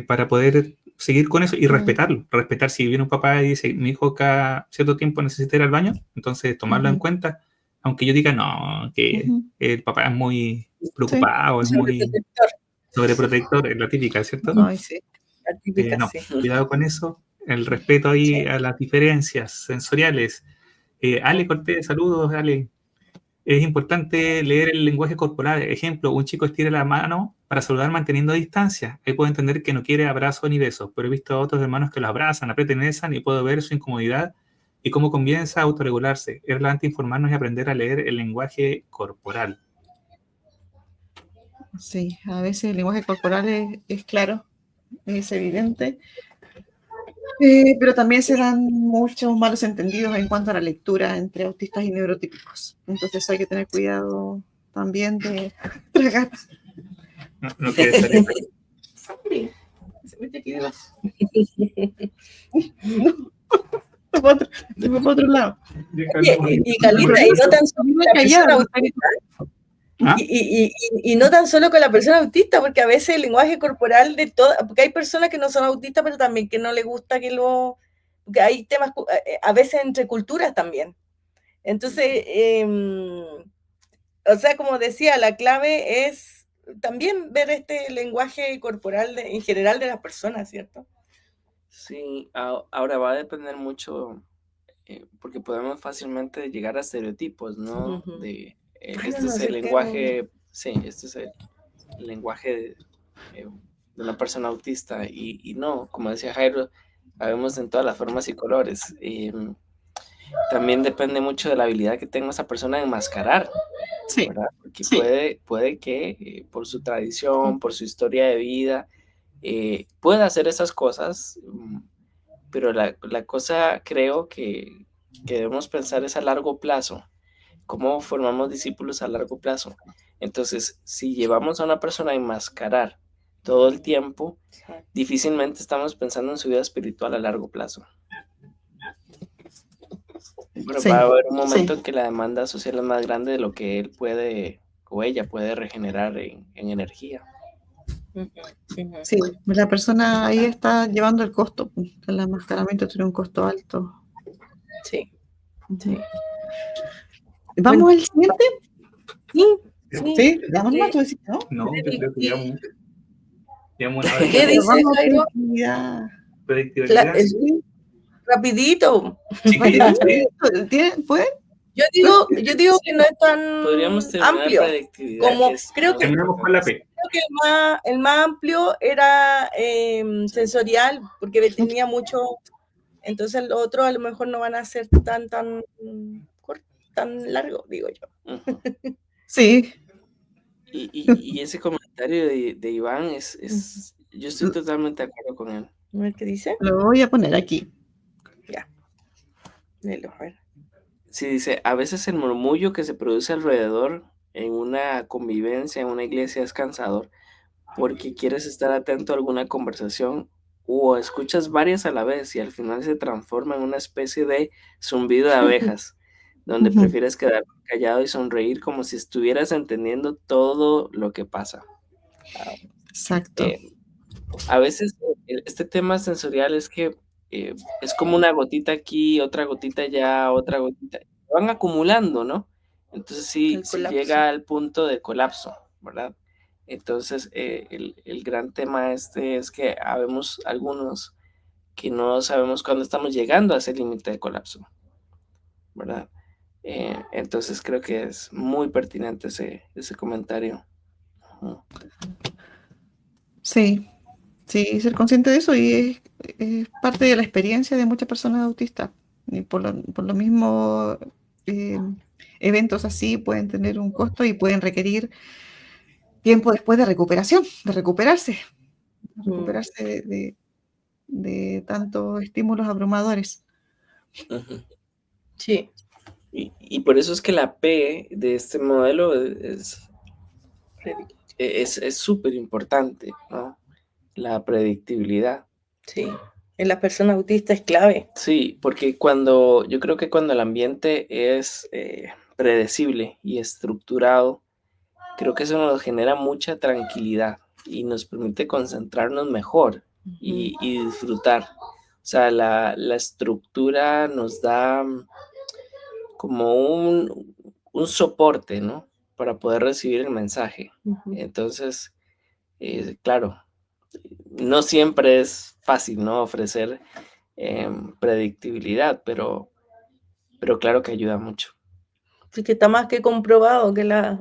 para poder seguir con eso y respetarlo. Respetar si viene un papá y dice: mi hijo cada cierto tiempo necesita ir al baño, entonces tomarlo en cuenta, aunque yo diga no, que el papá es muy preocupado, es muy sobreprotector, es la típica, ¿cierto? Ay, sí. La típica, no, sí. Cuidado con eso, el respeto ahí a las diferencias sensoriales. Ale Cortés, saludos, Ale. Es importante leer el lenguaje corporal. Ejemplo, un chico estira la mano para saludar manteniendo distancia. Él puede entender que no quiere abrazo ni besos, pero he visto a otros hermanos que lo abrazan, aprietan y besan, y puedo ver su incomodidad y cómo comienza a autorregularse. Es relevante informarnos y aprender a leer el lenguaje corporal. Sí, a veces el lenguaje corporal es claro, es evidente, pero también se dan muchos malos entendidos en cuanto a la lectura entre autistas y neurotípicos. Entonces hay que tener cuidado también de tragar. No quiere salir. Se mete aquí debajo. Se fue para otro lado. Y Carlita, y no tan solo callada. ¿Ah? Y no tan solo con la persona autista, porque a veces el lenguaje corporal de todas, porque hay personas que no son autistas, pero también que no les gusta que hay temas, a veces entre culturas también. Entonces, o sea, como decía, la clave es también ver este lenguaje corporal en general de las personas, ¿cierto? Sí, ahora va a depender mucho, porque podemos fácilmente llegar a estereotipos, ¿no? Ujú. De Ay, no este nos es el acerquemos. lenguaje, sí, este es el lenguaje de una persona autista y no, como decía Jairo, la vemos en todas las formas y colores. También depende mucho de la habilidad que tenga esa persona de enmascarar, Sí, ¿verdad? Porque puede que por su tradición, por su historia de vida, pueda hacer esas cosas, pero la cosa creo que debemos pensar es a largo plazo. ¿Cómo formamos discípulos a largo plazo? Entonces, si llevamos a una persona a enmascarar todo el tiempo, difícilmente estamos pensando en su vida espiritual a largo plazo. Pero sí, va a haber un momento en que la demanda social es más grande de lo que él puede o ella puede regenerar en energía. sí. La persona ahí está llevando el costo. El enmascaramiento tiene un costo alto. Sí. Sí. ¿Vamos al siguiente? Sí. ¿Damos más? ¿Tú decís, no? No, yo creo que llevamos una hora. ¿Qué dice Vamos a Jairo? Predictibilidad. Rapidito. Sí, ¿Pueden? Yo digo que no es tan Podríamos terminar amplio. predictibilidad, Como que es creo más que Terminamos con la P. creo que el más amplio era sensorial, porque tenía mucho, entonces los otros a lo mejor no van a ser tan largo, digo yo. Ujú. Sí. Y ese comentario de Iván yo estoy totalmente de acuerdo con él. A ver qué dice. Lo voy a poner aquí. Ya. Léelo, a ver. Sí, dice, a veces el murmullo que se produce alrededor en una convivencia, en una iglesia, es cansador, porque quieres estar atento a alguna conversación o escuchas varias a la vez y al final se transforma en una especie de zumbido de abejas, donde prefieres quedar callado y sonreír como si estuvieras entendiendo todo lo que pasa. Exacto. A veces este tema sensorial es que es como una gotita aquí, otra gotita allá, otra gotita. Van acumulando, ¿no? Entonces sí llega al punto de colapso, ¿verdad? Entonces el gran tema es que habemos algunos que no sabemos cuándo estamos llegando a ese límite de colapso, ¿verdad? Entonces creo que es muy pertinente ese comentario. Sí, ser consciente de eso y es parte de la experiencia de muchas personas autistas. Y por lo mismo, eventos así pueden tener un costo y pueden requerir tiempo después de recuperación, de recuperarse de tantos estímulos abrumadores. Sí. Y por eso es que la P de este modelo es súper importante, ¿no? La predictibilidad. Sí, en las personas autistas es clave. Sí, porque yo creo que cuando el ambiente es predecible y estructurado, creo que eso nos genera mucha tranquilidad y nos permite concentrarnos mejor y disfrutar. O sea, la estructura nos da como un soporte, ¿no? Para poder recibir el mensaje. Entonces, claro, no siempre es fácil, ¿no? Ofrecer predictibilidad, pero claro que ayuda mucho. Porque está más que comprobado que las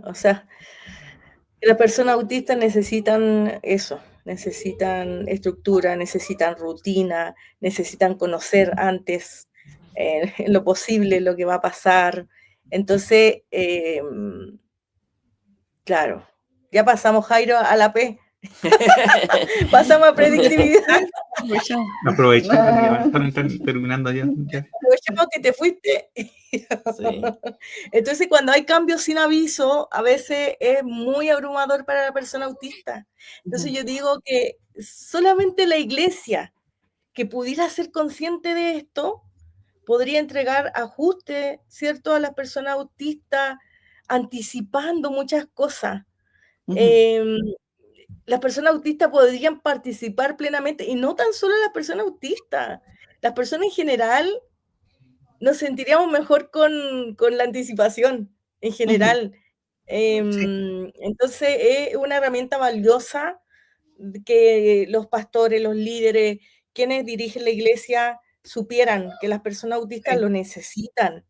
personas autistas necesitan eso, necesitan estructura, necesitan rutina, necesitan conocer antes en lo posible lo que va a pasar. Entonces, claro, ya pasamos, Jairo, a la P. Pasamos a predictibilidad. Aprovechando que están terminando ya. Aprovechamos que te fuiste. Sí. Entonces, cuando hay cambios sin aviso, a veces es muy abrumador para la persona autista. Entonces, yo digo que solamente la iglesia que pudiera ser consciente de esto podría entregar ajustes, ¿cierto?, a las personas autistas, anticipando muchas cosas. Ujú. Las personas autistas podrían participar plenamente, y no tan solo las personas autistas, las personas en general nos sentiríamos mejor con la anticipación, en general. Sí. Entonces, es una herramienta valiosa que los pastores, los líderes, quienes dirigen la iglesia, supieran que las personas autistas Sí. lo necesitan.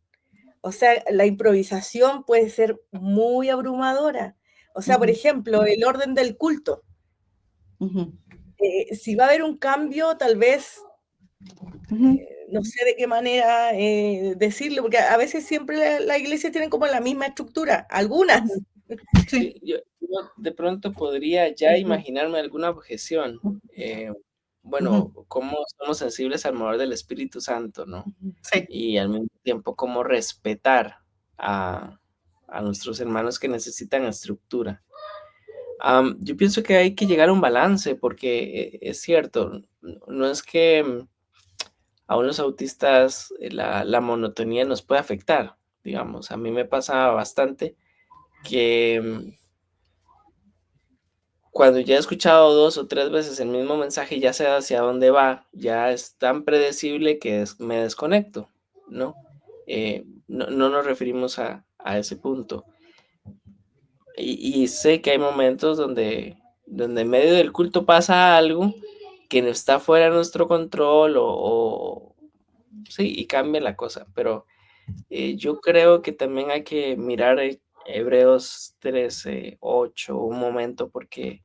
O sea, la improvisación puede ser muy abrumadora. O sea, por Ujú. ejemplo, el orden del culto. Ujú. Si va a haber un cambio, tal vez, Ujú. no sé de qué manera decirlo, porque a veces siempre la iglesia tiene como la misma estructura, algunas. Ujú. Sí. Sí, yo de pronto podría ya Ujú. imaginarme alguna objeción. Bueno, Ujú. cómo somos sensibles al mover del Espíritu Santo, ¿no? Sí. Y al mismo tiempo cómo respetar a nuestros hermanos que necesitan estructura. Yo pienso que hay que llegar a un balance porque es cierto, no es que a unos autistas la monotonía nos puede afectar, digamos. A mí me pasa bastante que cuando ya he escuchado 2 o 3 veces el mismo mensaje, ya sé hacia dónde va, ya es tan predecible que me desconecto, ¿no? No nos referimos a ese punto. Y sé que hay momentos donde en medio del culto pasa algo que no está fuera de nuestro control sí, y cambia la cosa, pero yo creo que también hay que mirar Hebreos 13:8 un momento, porque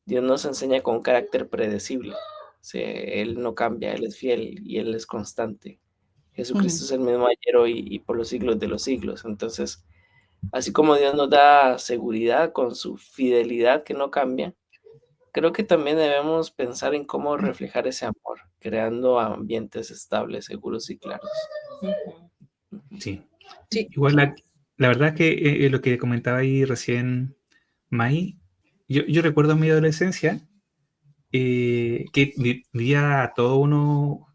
Dios nos enseña con un carácter predecible. Sí, Él no cambia, Él es fiel y Él es constante. Jesucristo Ujú. es el mismo ayer, hoy y por los siglos de los siglos. Entonces, así como Dios nos da seguridad con su fidelidad que no cambia, creo que también debemos pensar en cómo reflejar ese amor, creando ambientes estables, seguros y claros. Ujú. Ujú. Sí. Sí. Igual la verdad que lo que comentaba ahí recién Mai, yo recuerdo en mi adolescencia que vivía todo uno,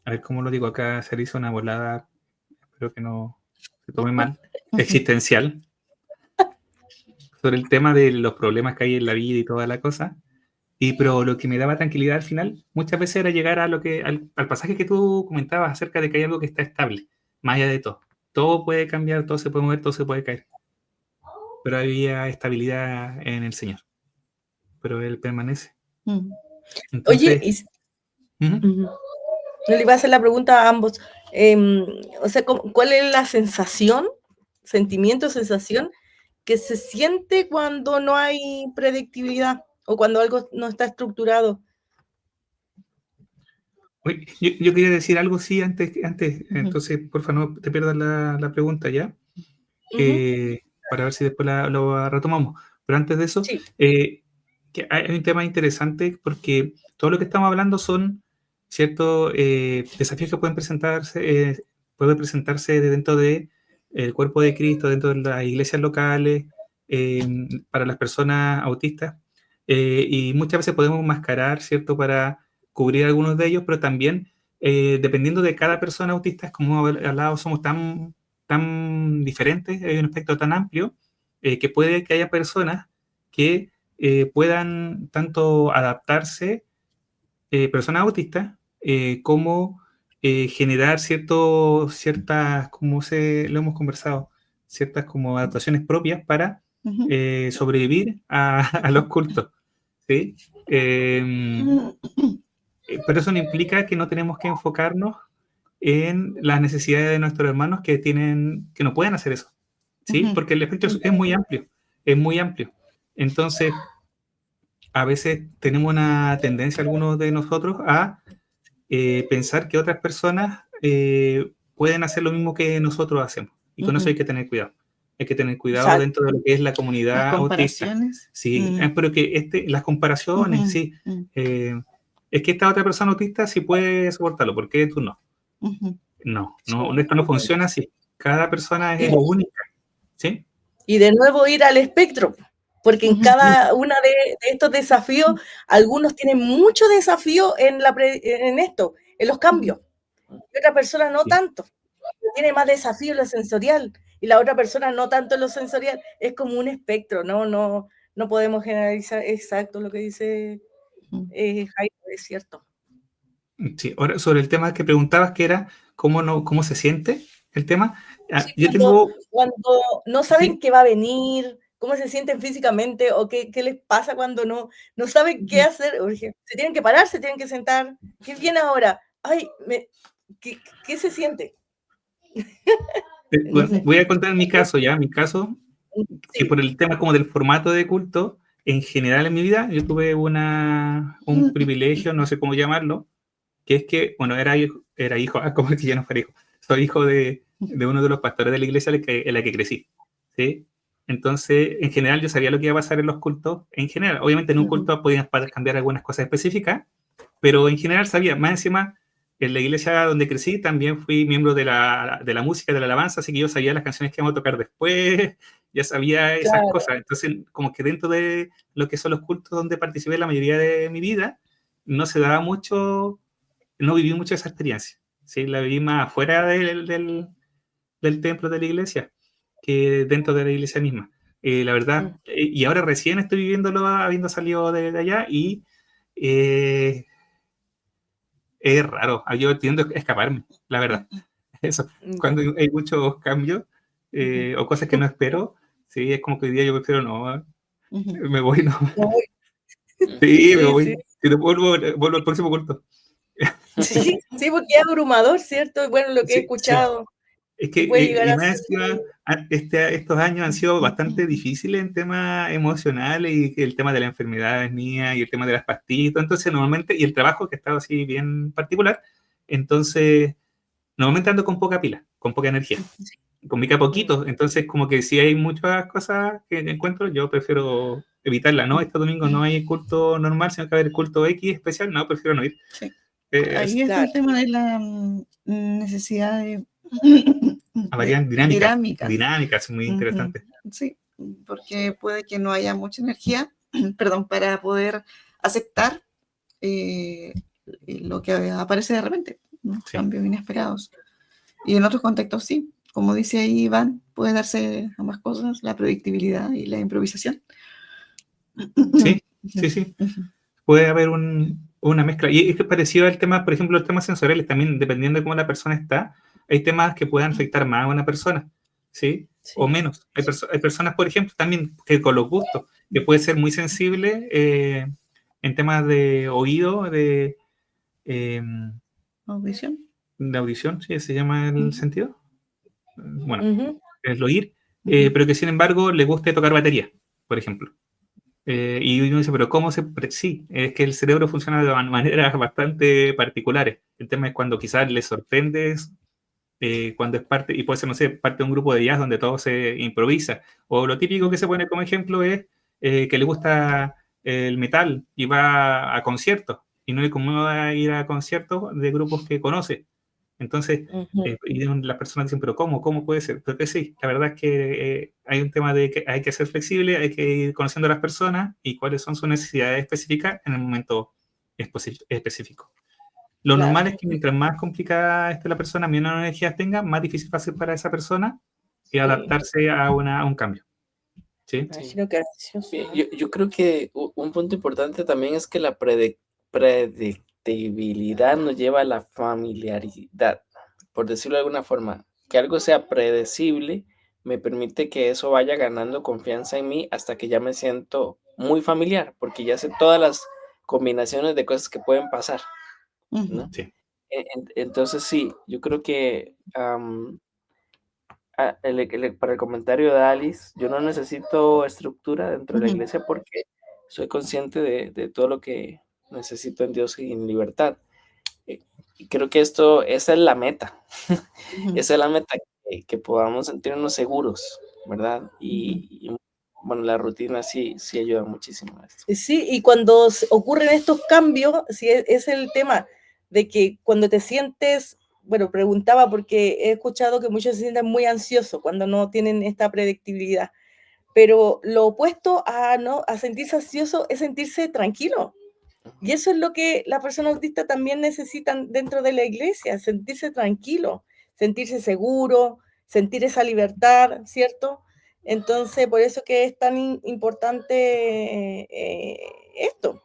a ver cómo lo digo acá, se le hizo una volada, espero que no se tome mal, Ujú. existencial, sobre el tema de los problemas que hay en la vida y toda la cosa. Pero lo que me daba tranquilidad al final, muchas veces era llegar a al pasaje que tú comentabas acerca de que hay algo que está estable, más allá de todo. Todo puede cambiar, todo se puede mover, todo se puede caer. Pero había estabilidad en el Señor. Pero Él permanece. Ujú. Oye, Entonces, ujú. ujú. Le iba a hacer la pregunta a ambos. O sea, ¿cuál es la sensación, sentimiento, sensación que se siente cuando no hay predictibilidad o cuando algo no está estructurado? Oye, yo quería decir algo, sí, antes, Ujú. entonces, por favor, no te pierdas la pregunta ya, Ujú. para ver si después lo retomamos. Pero antes de eso, Sí. que hay un tema interesante porque todo lo que estamos hablando son ciertos desafíos que pueden presentarse dentro de el cuerpo de Cristo, dentro de las iglesias locales, para las personas autistas, y muchas veces podemos mascarar, ¿cierto?, para cubrir algunos de ellos, pero también, dependiendo de cada persona autista, como hemos hablado, somos tan diferentes, hay un espectro tan amplio, que puede que haya personas que puedan tanto adaptarse, personas autistas, como generar ciertas, como lo hemos conversado, ciertas como adaptaciones propias para Ujú. sobrevivir a los cultos, ¿sí? Pero eso no implica que no tenemos que enfocarnos en las necesidades de nuestros hermanos que no pueden hacer eso, ¿sí? Ujú. Porque el espectro es muy amplio, es muy amplio. Entonces, a veces tenemos una tendencia, algunos de nosotros, a pensar que otras personas pueden hacer lo mismo que nosotros hacemos. Y con eso hay Ujú. que tener cuidado. Hay que tener cuidado Exacto. dentro de lo que es la Las comunidad autista. comparaciones. Sí, pero que las comparaciones, Ujú. sí. Ujú. Es que esta otra persona autista sí puede soportarlo, ¿por qué tú no? Ujú. No, esto no funciona así. Cada persona Y, es única, ¿sí? y de nuevo ir al espectro, porque en Ujú. cada uno de estos desafíos, algunos tienen mucho desafío en esto, en los cambios, y otra persona no Sí. tanto. Tiene más desafío en lo sensorial, y la otra persona no tanto en lo sensorial, es como un espectro, no podemos generalizar. Exacto lo que dice Jairo, es cierto. Sí, ahora sobre el tema que preguntabas, que era cómo se siente el tema. Sí, Yo tengo... cuando no saben ¿Sí? qué va a venir, cómo se sienten físicamente o qué les pasa cuando no saben qué hacer. Oye, se tienen que parar, se tienen que sentar. ¿Qué viene ahora? Ay, ¿qué se siente? No Bueno, sé. voy a contar mi caso, mi caso, que Sí. por el tema como del formato de culto, en general en mi vida, yo tuve un privilegio, no sé cómo llamarlo, que es que, bueno, era hijo, como que ya no fuera hijo, soy hijo de uno de los pastores de la iglesia en la que crecí, ¿sí? Entonces, en general, yo sabía lo que iba a pasar en los cultos, en general. Obviamente en un culto podían cambiar algunas cosas específicas, pero en general sabía. Más encima, en la iglesia donde crecí también fui miembro de la música, de la alabanza, así que yo sabía las canciones que íbamos a tocar después, ya sabía esas Claro. cosas. Entonces, como que dentro de lo que son los cultos donde participé la mayoría de mi vida, no se daba mucho, no viví mucho esa experiencia, ¿sí? La viví más afuera del templo de la iglesia que dentro de la iglesia misma. La verdad, y ahora recién estoy viviéndolo habiendo salido de allá y es raro. Yo tiendo a escaparme, la verdad. Eso, cuando hay muchos cambios o cosas que no espero, sí, es como que hoy día yo prefiero no, me voy, no. Sí, me voy. Sí. Y después vuelvo al próximo culto. Sí, porque es abrumador, ¿cierto? Bueno, lo que he Sí, escuchado, es que puede que, llegar y a más ser. encima, estos años han sido bastante difíciles en temas emocionales y el tema de las enfermedades mías y el tema de las pastillas. Entonces, normalmente, y el trabajo que ha estado así bien particular, entonces, normalmente ando con poca pila, con poca energía, con mica poquito. Entonces, como que si hay muchas cosas que encuentro, yo prefiero evitarla. No, este domingo no hay culto normal, sino que va a haber culto X especial, no, prefiero no ir. Sí. Ahí está el tema de la necesidad de variar dinámica, es muy interesante. Sí, porque puede que no haya mucha energía, perdón, para poder aceptar lo que aparece de repente, ¿no? Sí. Cambios inesperados. Y en otros contextos sí, como dice ahí Iván, puede darse ambas cosas, la predictibilidad y la improvisación. Sí. Puede haber una mezcla. Y es que parecido al tema, por ejemplo, los temas sensoriales, también dependiendo de cómo la persona está, hay temas que puedan afectar más a una persona, ¿sí? O menos. Hay personas, por ejemplo, también que con los gustos, que puede ser muy sensible en temas de oído, de audición. De audición, sí, se llama el sentido. Bueno, el oír, pero que sin embargo le guste tocar batería, por ejemplo. Y uno dice, pero ¿cómo se...? Sí, es que el cerebro funciona de maneras bastante particulares. El tema es cuando quizás le sorprendes, cuando es parte, y puede ser, no sé, parte de un grupo de jazz donde todo se improvisa. O lo típico que se pone como ejemplo es que le gusta el metal y va a conciertos, y no le incomoda ir a conciertos de grupos que conoce. Entonces, y las personas dicen, pero ¿cómo puede ser? Porque sí, la verdad es que hay un tema de que hay que ser flexible, hay que ir conociendo a las personas y cuáles son sus necesidades específicas en el momento específico. Lo normal es que mientras más complicada esté la persona, menos energías tenga, más difícil va a ser para esa persona adaptarse a un cambio. ¿Sí? Yo creo que un punto importante también es que la predictibilidad nos lleva a la familiaridad, por decirlo de alguna forma. Que algo sea predecible me permite que eso vaya ganando confianza en mí hasta que ya me siento muy familiar, porque ya sé todas las combinaciones de cosas que pueden pasar, ¿no? Sí. Entonces sí, yo creo que para el comentario de Alice, yo no necesito estructura dentro de la iglesia porque soy consciente de todo lo que necesito en Dios y en libertad. Y creo que esa es la meta. Esa es la meta, que podamos sentirnos seguros, ¿verdad? Y bueno, la rutina sí ayuda muchísimo a esto. Sí, y cuando ocurren estos cambios, sí, es el tema de que cuando te sientes, bueno, preguntaba porque he escuchado que muchos se sienten muy ansiosos cuando no tienen esta predictibilidad, pero lo opuesto a sentirse ansioso es sentirse tranquilo. Y eso es lo que las personas autistas también necesitan dentro de la iglesia, sentirse tranquilo, sentirse seguro, sentir esa libertad, ¿cierto? Entonces, por eso que es tan importante esto,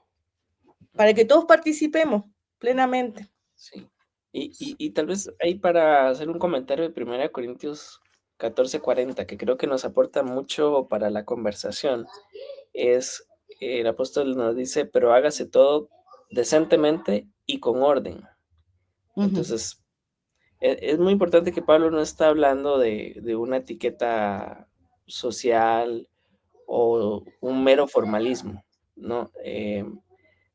para que todos participemos plenamente. Sí. Y tal vez ahí para hacer un comentario de 1 Corintios 14:40, que creo que nos aporta mucho para la conversación, es el apóstol nos dice, pero hágase todo decentemente y con orden. Entonces, es muy importante que Pablo no está hablando de una etiqueta social o un mero formalismo, ¿no?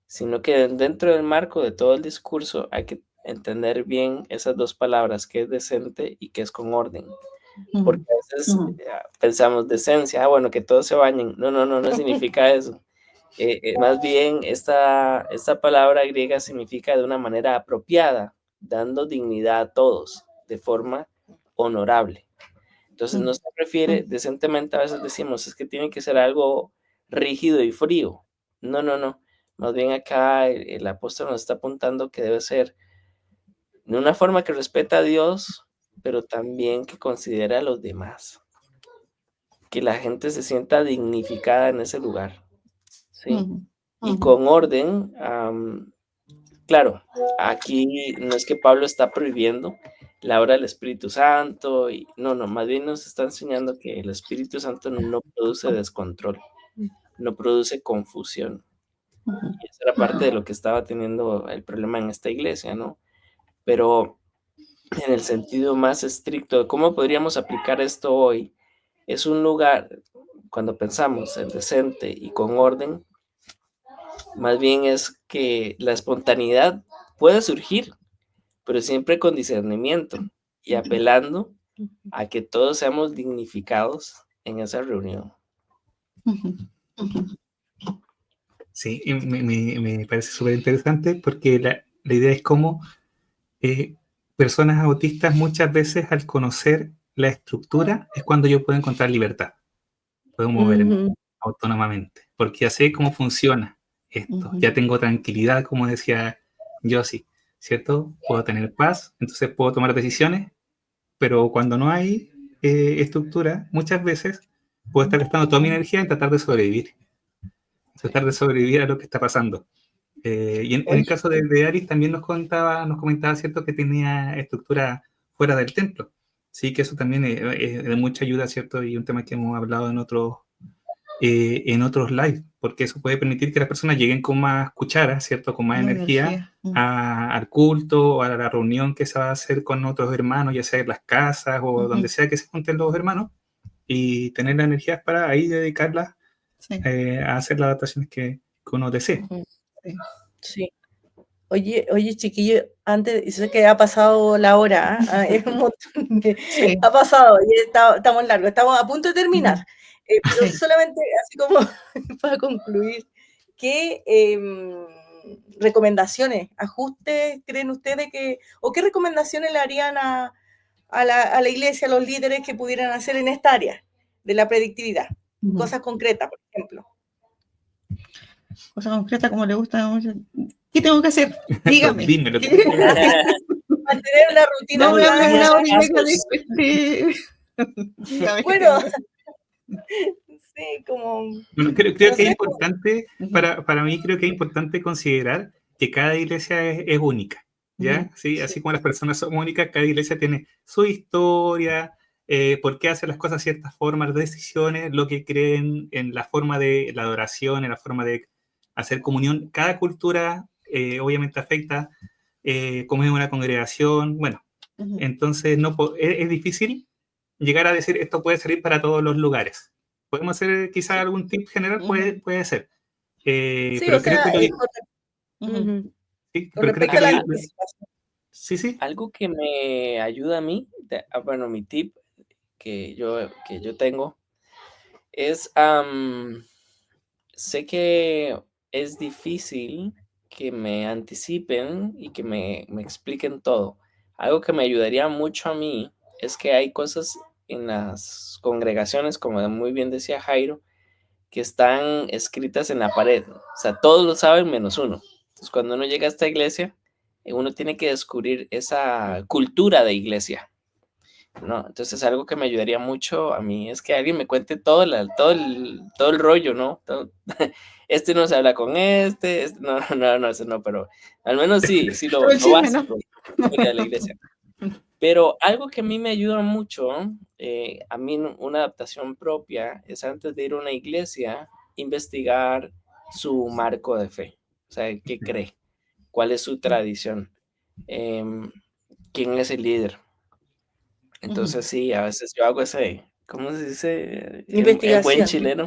Sino que dentro del marco de todo el discurso hay que entender bien esas dos palabras, que es decente y que es con orden. Porque a veces pensamos decencia, bueno, que todos se bañen. No significa eso. Más bien, esta palabra griega significa de una manera apropiada, dando dignidad a todos, de forma honorable. Entonces no se refiere decentemente, a veces decimos, es que tiene que ser algo rígido y frío. No. Más bien acá el apóstol nos está apuntando que debe ser de una forma que respeta a Dios, pero también que considera a los demás. Que la gente se sienta dignificada en ese lugar. ¿Sí? Y con orden, claro, aquí no es que Pablo está prohibiendo la obra del Espíritu Santo, y no, más bien nos está enseñando que el Espíritu Santo no produce descontrol, no produce confusión. Y esa era parte de lo que estaba teniendo el problema en esta iglesia, ¿no? Pero en el sentido más estricto de cómo podríamos aplicar esto hoy, es un lugar, cuando pensamos en decente y con orden, más bien es que la espontaneidad puede surgir, pero siempre con discernimiento y apelando a que todos seamos dignificados en esa reunión. Sí, y me parece súper interesante porque la idea es cómo personas autistas muchas veces al conocer la estructura es cuando yo puedo encontrar libertad, puedo moverme autónomamente, porque ya sé cómo funciona esto, ya tengo tranquilidad, como decía Josie, ¿cierto? Puedo tener paz, entonces puedo tomar decisiones, pero cuando no hay estructura, muchas veces puedo estar gastando toda mi energía en tratar de sobrevivir a lo que está pasando. Y en el caso de Aris también nos comentaba, ¿cierto?, que tenía estructura fuera del templo. Sí, que eso también es de mucha ayuda, ¿cierto? Y un tema que hemos hablado en otros live, porque eso puede permitir que las personas lleguen con más cucharas, ¿cierto?, con más energía al culto o a la reunión que se va a hacer con otros hermanos, ya sea en las casas o donde sea que se junten los hermanos, y tener la energía para ahí dedicarlas a hacer las adaptaciones que uno desee. Sí. Oye, chiquillo, antes, sé que ha pasado la hora, es un montón que ha pasado, y estamos largos, estamos a punto de terminar, pero solamente así como para concluir, ¿qué recomendaciones, ajustes creen ustedes o qué recomendaciones le harían a la iglesia, a los líderes que pudieran hacer en esta área de la predictividad? Cosas concretas, por ejemplo. Cosas concretas como le gusta mucho. ¿Qué tengo que hacer? Dígame. Dímelo. Mantener una rutina. No me hables una hora y media de... Bueno, sí, como... Bueno, creo que es importante, para mí creo que es importante considerar que cada iglesia es única, ¿ya? ¿Sí? Así como las personas son únicas, cada iglesia tiene su historia, por qué hace las cosas de ciertas formas, decisiones, lo que creen en la forma de la adoración, en la forma de hacer comunión. Cada cultura obviamente afecta cómo es una congregación. Bueno, entonces es difícil llegar a decir esto puede servir para todos los lugares. Podemos hacer quizás algún tip general, puede ser. Pero creo que sí. Algo que me ayuda a mí, bueno, mi tip que yo tengo es, sé que es difícil que me anticipen y que me expliquen todo. Algo que me ayudaría mucho a mí es que hay cosas en las congregaciones, como muy bien decía Jairo, que están escritas en la pared. O sea, todos lo saben menos uno. Entonces, cuando uno llega a esta iglesia, uno tiene que descubrir esa cultura de iglesia. ¿no? Entonces algo que me ayudaría mucho a mí es que alguien me cuente todo el rollo, ¿no? Este no se habla con no, eso no, pero al menos sí Todo el lo chisme, ¿no? básico de la iglesia. Pero algo que a mí me ayuda mucho, a mí una adaptación propia es antes de ir a una iglesia, investigar su marco de fe, o sea, ¿qué cree? ¿Cuál es su tradición? ¿Quién es el líder? Entonces sí, a veces yo hago ese, ¿cómo se dice? En buen Investigación, chileno.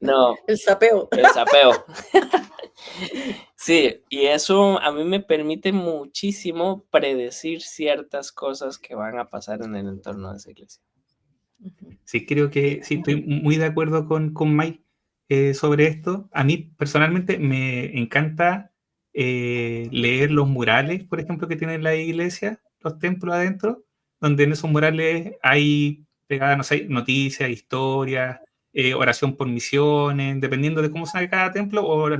No, el sapeo. el sapeo. Sí, y eso a mí me permite muchísimo predecir ciertas cosas que van a pasar en el entorno de esa iglesia. Sí, creo que sí, estoy muy de acuerdo con Mike sobre esto. A mí personalmente me encanta leer los murales, por ejemplo, que tienen la iglesia, los templos adentro, donde en esos murales hay pegadas, no sé, noticias, historias, oración por misiones, dependiendo de cómo sea cada templo, o lo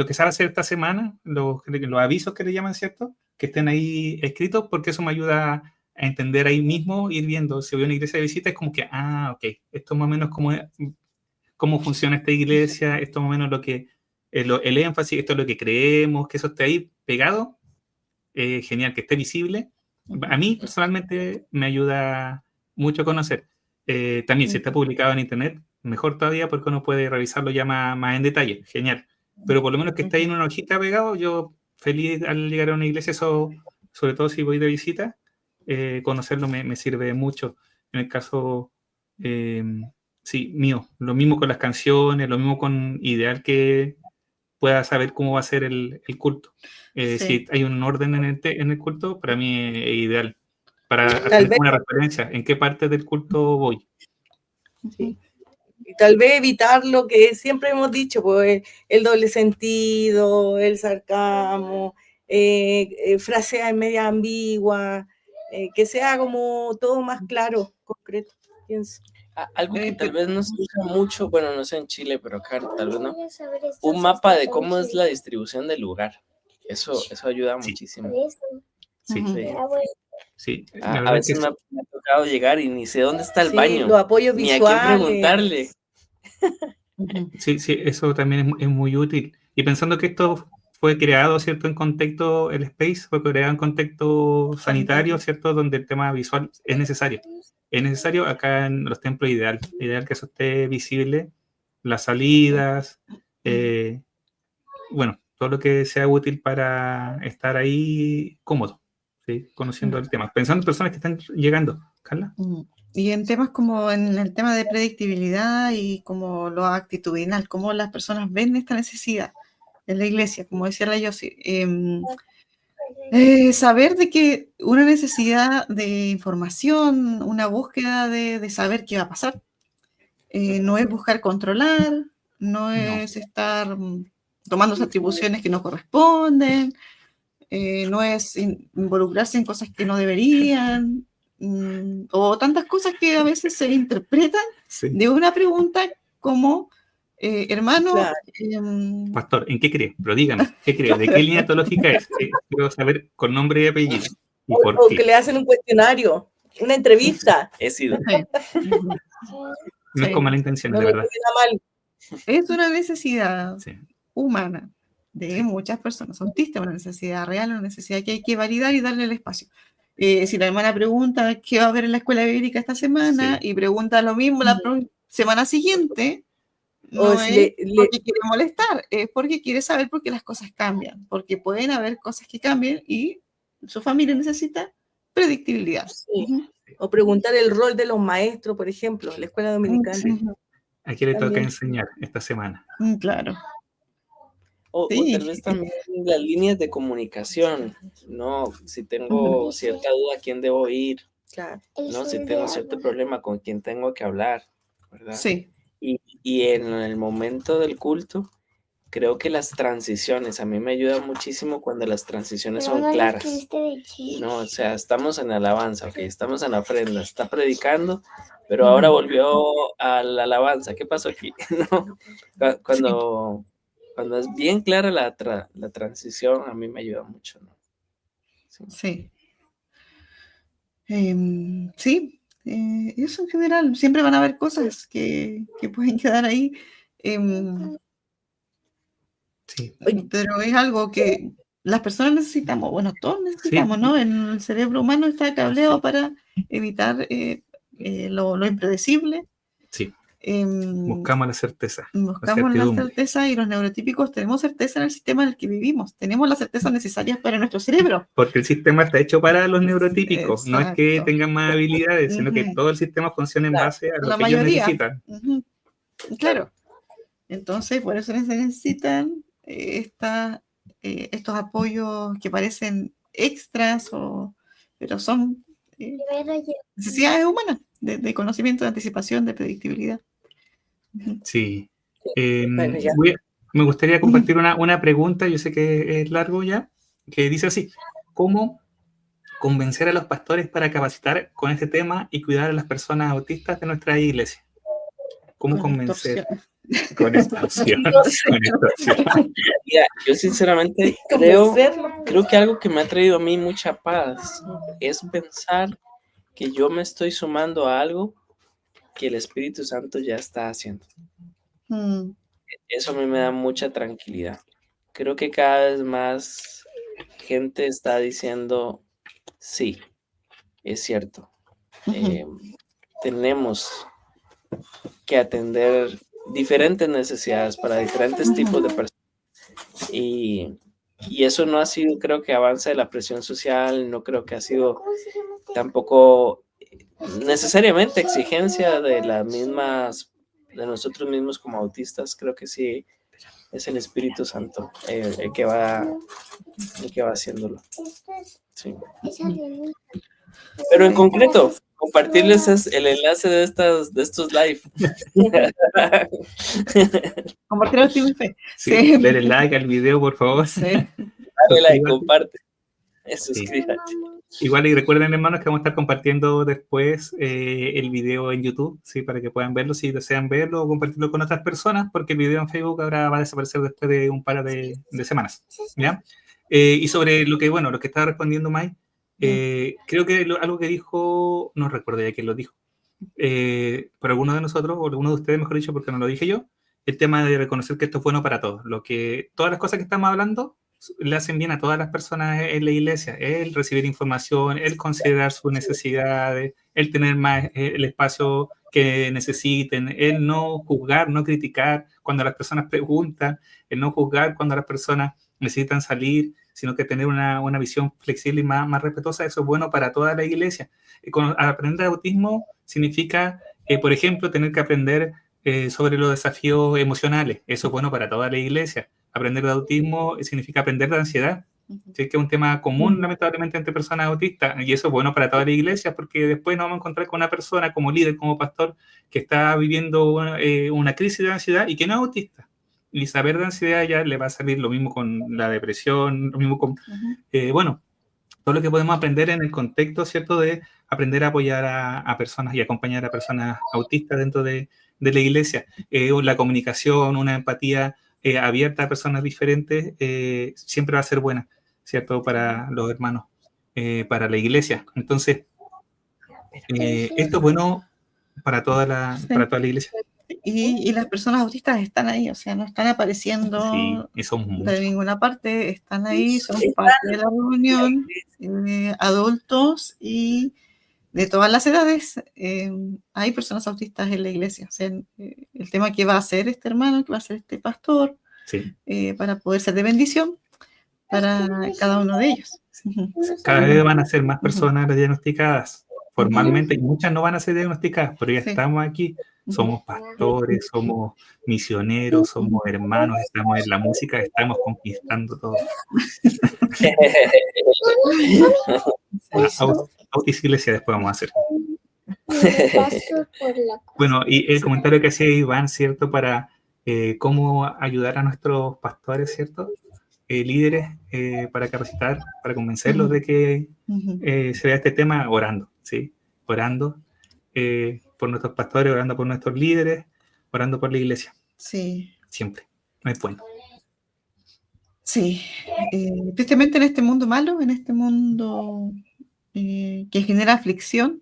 que se va a hacer esta semana, los avisos que le llaman, ¿cierto? Que estén ahí escritos, porque eso me ayuda a entender ahí mismo, ir viendo, si voy a una iglesia de visita, es como que, ok, esto más o menos cómo funciona esta iglesia, esto más o menos el énfasis, esto es lo que creemos, que eso esté ahí pegado, genial, que esté visible. A mí personalmente me ayuda mucho a conocer. También si está publicado en internet, mejor todavía porque uno puede revisarlo ya más en detalle, genial. Pero por lo menos que esté ahí en una hojita pegado, yo feliz al llegar a una iglesia, eso, sobre todo si voy de visita, conocerlo me sirve mucho. En el caso, sí, mío, lo mismo con las canciones, lo mismo con ideal que pueda saber cómo va a ser el culto. Sí. Si hay un orden en el culto, para mí es ideal. Para Tal hacer vez, una referencia, en qué parte del culto voy. sí. Y tal vez evitar lo que siempre hemos dicho, pues el doble sentido, el sarcasmo, frases media ambiguas, que sea como todo más claro, concreto, pienso. Algo que tal vez no se usa mucho, bueno, no sé en Chile, pero acá tal vez no. Un mapa de cómo es la distribución del lugar. Eso ayuda Sí. muchísimo. Sí, Sí. sí. La A verdad es que veces me ha tocado llegar y ni sé dónde está el Sí, baño, los apoyos ni a quién visuales. preguntarle. sí, eso también es muy útil. Y pensando que esto fue creado, ¿cierto? En contexto, el Space fue creado en contexto sanitario, ¿cierto? Donde el tema visual es necesario. Es necesario acá en los templos ideal que eso esté visible, las salidas, bueno, todo lo que sea útil para estar ahí cómodo, ¿sí? Conociendo el tema. Pensando en personas que están llegando, Carla. Y en temas como en el tema de predictibilidad y como lo actitudinal, cómo las personas ven esta necesidad en la iglesia, como decía la Yossi, saber de que una necesidad de información, una búsqueda de saber qué va a pasar, no es buscar controlar, no es estar tomando atribuciones que no corresponden, no es involucrarse en cosas que no deberían, o tantas cosas que a veces se interpretan de una pregunta como, hermano, Claro. Pastor, ¿en qué cree? Pero dígame, ¿qué cree? ¿De qué línea teológica es? Quiero saber con nombre y apellido. ¿Y por O qué? que le hacen un cuestionario, una entrevista. He sido. No es con mala intención, No de me verdad. queda mal. es una necesidad Sí. humana de muchas personas autistas, una necesidad real, una necesidad que hay que validar y darle el espacio. Si la hermana pregunta qué va a haber en la escuela bíblica esta semana y pregunta lo mismo la semana siguiente, no O si es porque quiere molestar, es porque quiere saber por qué las cosas cambian, porque pueden haber cosas que cambien y su familia necesita predictibilidad. sí. O preguntar el rol de los maestros, por ejemplo, en la escuela dominicana. Sí. ¿A quién le toca También. enseñar esta semana? Claro. O Sí. tal vez también las líneas de comunicación, ¿no? Si tengo cierta duda, ¿a quién debo ir? Claro. ¿No? Si tengo cierto problema, ¿con quién tengo que hablar? ¿Verdad? Sí. Y en el momento del culto, creo que las transiciones, a mí me ayuda muchísimo cuando las transiciones son claras, ¿no? O sea, estamos en alabanza, ok, estamos en la ofrenda, está predicando, pero ahora volvió a la alabanza, ¿qué pasó aquí? ¿No? Cuando es bien clara la transición, a mí me ayuda mucho, ¿no? Sí. Sí, eso en general. Siempre van a haber cosas que pueden quedar ahí. Sí, Pero es algo que las personas necesitamos, bueno, todos necesitamos, sí, ¿no? El cerebro humano está cableado para evitar lo impredecible. sí. Em, Buscamos la certeza, la Buscamos la certidumbre. certeza y los neurotípicos tenemos certeza en el sistema en el que vivimos. Tenemos las certezas necesarias para nuestro cerebro. Porque el sistema está hecho para los neurotípicos. No es que Exacto. tengan más habilidades, sino que Ujú. todo el sistema funciona en base a lo La que ellos mayoría. necesitan. Ujú. Claro. Entonces, por eso se necesitan estos apoyos que parecen extras, pero son necesidades humanas de conocimiento, de anticipación, de predictibilidad. Ujú. Sí. Bueno, ya. Me gustaría compartir una pregunta, yo sé que es largo ya, que dice así: ¿cómo convencer a los pastores para capacitar con este tema y cuidar a las personas autistas de nuestra iglesia? ¿Cómo Con convencer? extorsión. Con extorsión. No sé. Con extorsión. Mira, yo sinceramente creo que algo que me ha traído a mí mucha paz es pensar que yo me estoy sumando a algo que el Espíritu Santo ya está haciendo. Mm, Eso a mí me da mucha tranquilidad. Creo que cada vez más gente está diciendo, sí, es cierto. ujú, Tenemos que atender diferentes necesidades para diferentes tipos de personas. Y eso no ha sido, creo que avance de la presión social, no creo que ha sido tampoco necesariamente exigencia de las mismas, de nosotros mismos como autistas. Creo que sí es el Espíritu Santo el que va haciéndolo. Sí. Pero en concreto, compartirles el enlace de estos live. Compartir el y fe. Sí, Sí. denle like al video, por favor. Sí. Dale like, Suscríbete. comparte, Sí. suscríbete. Igual, y recuerden, hermanos, que vamos a estar compartiendo después el video en YouTube, ¿sí? Para que puedan verlo si desean verlo o compartirlo con otras personas, porque el video en Facebook ahora va a desaparecer después de un par de semanas, ¿ya? Y sobre lo que estaba respondiendo Mike, creo que algo que dijo, no recuerdo ya quién lo dijo, por alguno de nosotros, o alguno de ustedes, mejor dicho, porque no lo dije yo, el tema de reconocer que esto es bueno para todos. Todas las cosas que estamos hablando le hacen bien a todas las personas en la iglesia. El recibir información, el considerar sus necesidades, el tener más el espacio que necesiten, el no juzgar, no criticar cuando las personas preguntan, el no juzgar cuando las personas necesitan salir, sino que tener una visión flexible y más respetuosa. Eso es bueno para toda la iglesia. Aprender autismo significa, por ejemplo, tener que aprender sobre los desafíos emocionales. Eso es bueno para toda la iglesia. Aprender de autismo significa aprender de ansiedad, ¿sí? Que es un tema común, lamentablemente, entre personas autistas, y eso es bueno para toda la iglesia, porque después nos vamos a encontrar con una persona como líder, como pastor, que está viviendo una crisis de ansiedad y que no es autista. Y saber de ansiedad ya le va a salir lo mismo con la depresión, lo mismo con, bueno, todo lo que podemos aprender en el contexto, ¿cierto?, de aprender a apoyar a personas y acompañar a personas autistas dentro de la iglesia. La comunicación, una empatía abierta a personas diferentes siempre va a ser buena, ¿cierto?, para los hermanos, para la iglesia. Entonces, esto es bueno para toda la iglesia. Y las personas autistas están ahí, o sea, no están apareciendo Sí, y somos de muchos. ninguna parte, están ahí, son parte de la reunión, adultos y de todas las edades. Hay personas autistas en la iglesia. O sea, el tema que va a hacer este hermano, que va a hacer este pastor, Sí. para poder ser de bendición para cada uno de ellos. Cada vez van a ser más personas diagnosticadas formalmente, y muchas no van a ser diagnosticadas, pero ya estamos aquí. Somos pastores, somos misioneros, somos hermanos, estamos en la música, estamos conquistando todo. Autis Iglesia después vamos a hacer. Bueno, y el comentario que hacía Iván, ¿cierto? Para cómo ayudar a nuestros pastores, ¿cierto? Líderes, para capacitar, para convencerlos de que se vea este tema orando, ¿sí? Orando por nuestros pastores, orando por nuestros líderes, orando por la iglesia. Sí. Siempre. No es bueno. Sí. Tristemente en este mundo malo, en este mundo que genera aflicción.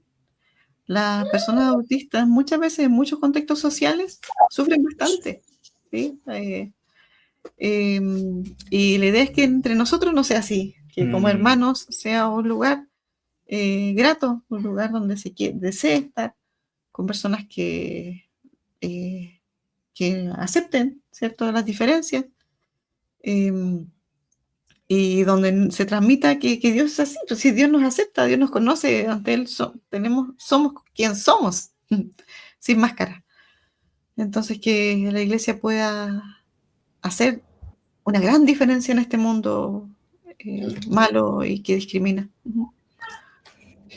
Las personas autistas muchas veces en muchos contextos sociales sufren bastante, ¿sí? Y la idea es que entre nosotros no sea así, que como hermanos sea un lugar grato, un lugar donde desee estar con personas que acepten, ¿cierto?, las diferencias, y donde se transmita que Dios es así. Pues si Dios nos acepta, Dios nos conoce, ante Él somos quien somos, sin máscara. Entonces que la iglesia pueda hacer una gran diferencia en este mundo malo y que discrimina.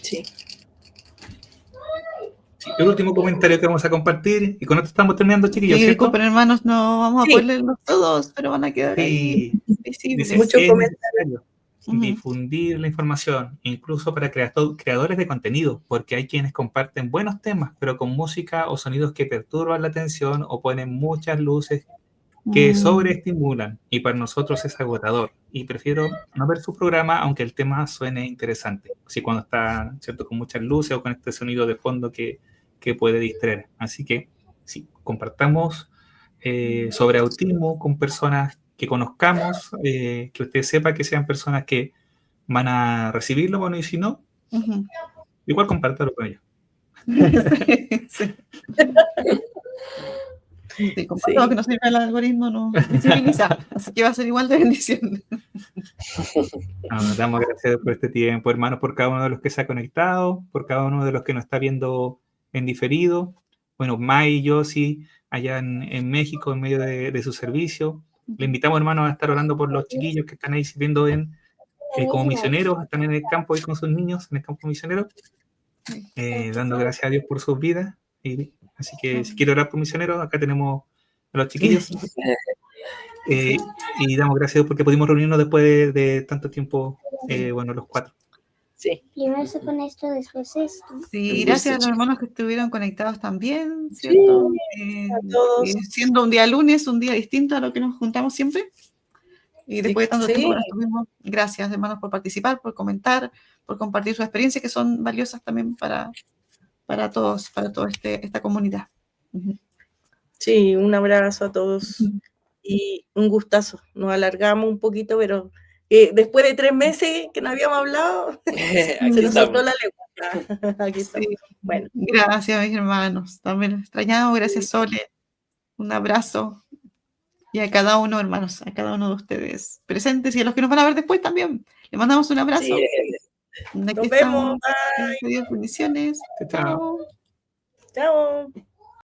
Sí. El último comentario que vamos a compartir, y con esto estamos terminando, chiquillos, Sí, ¿cierto? disculpen, hermanos, no vamos a Sí. poder leerlos todos, pero van a quedar ahí Sí, visibles. dice, Muchos es comentarios. necesario difundir la información, incluso para creadores de contenido, porque hay quienes comparten buenos temas, pero con música o sonidos que perturban la atención o ponen muchas luces que sobreestimulan, y para nosotros es agotador, y prefiero no ver su programa aunque el tema suene interesante, así cuando está, ¿cierto?, con muchas luces o con este sonido de fondo que puede distraer. Así que sí, compartamos sobre autismo con personas que conozcamos, que usted sepa que sean personas que van a recibirlo, bueno, y si no, igual compártalo con ellos. Sí. Sí, comparto que no sirve el algoritmo, no visibiliza, así que va a ser igual de bendición. Nos damos gracias por este tiempo, hermanos, por cada uno de los que se ha conectado, por cada uno de los que nos está viendo en diferido. Bueno, May y Yossi, allá en México, en medio de su servicio. Le invitamos, hermanos, a estar orando por los chiquillos que están ahí sirviendo como misioneros, están en el campo ahí con sus niños, en el campo misionero, dando gracias a Dios por sus vidas. Así que si quiere orar por misioneros, acá tenemos a los chiquillos. Y damos gracias a Dios porque pudimos reunirnos después de tanto tiempo, bueno, los cuatro. Sí. Primero se pone esto, después esto. Sí, gracias a los hermanos que estuvieron conectados también, ¿cierto? A todos. Siendo un día lunes, un día distinto a lo que nos juntamos siempre. Y después de tanto Sí. tiempo que nos tuvimos, gracias, hermanos, por participar, por comentar, por compartir sus experiencias, que son valiosas también para todos, para toda esta comunidad. Sí, un abrazo a todos y un gustazo. Nos alargamos un poquito, pero después de 3 meses que no habíamos hablado, se nos soltó la lengua. Aquí estamos. Sí. Bueno. Gracias, mis hermanos. También los extrañamos. Gracias, Sole. Un abrazo. Y a cada uno, hermanos, a cada uno de ustedes presentes y a los que nos van a ver después también. Les mandamos un abrazo. Sí. Aquí Nos estamos. vemos. Bye. Dios, bendiciones. Chao. Chao.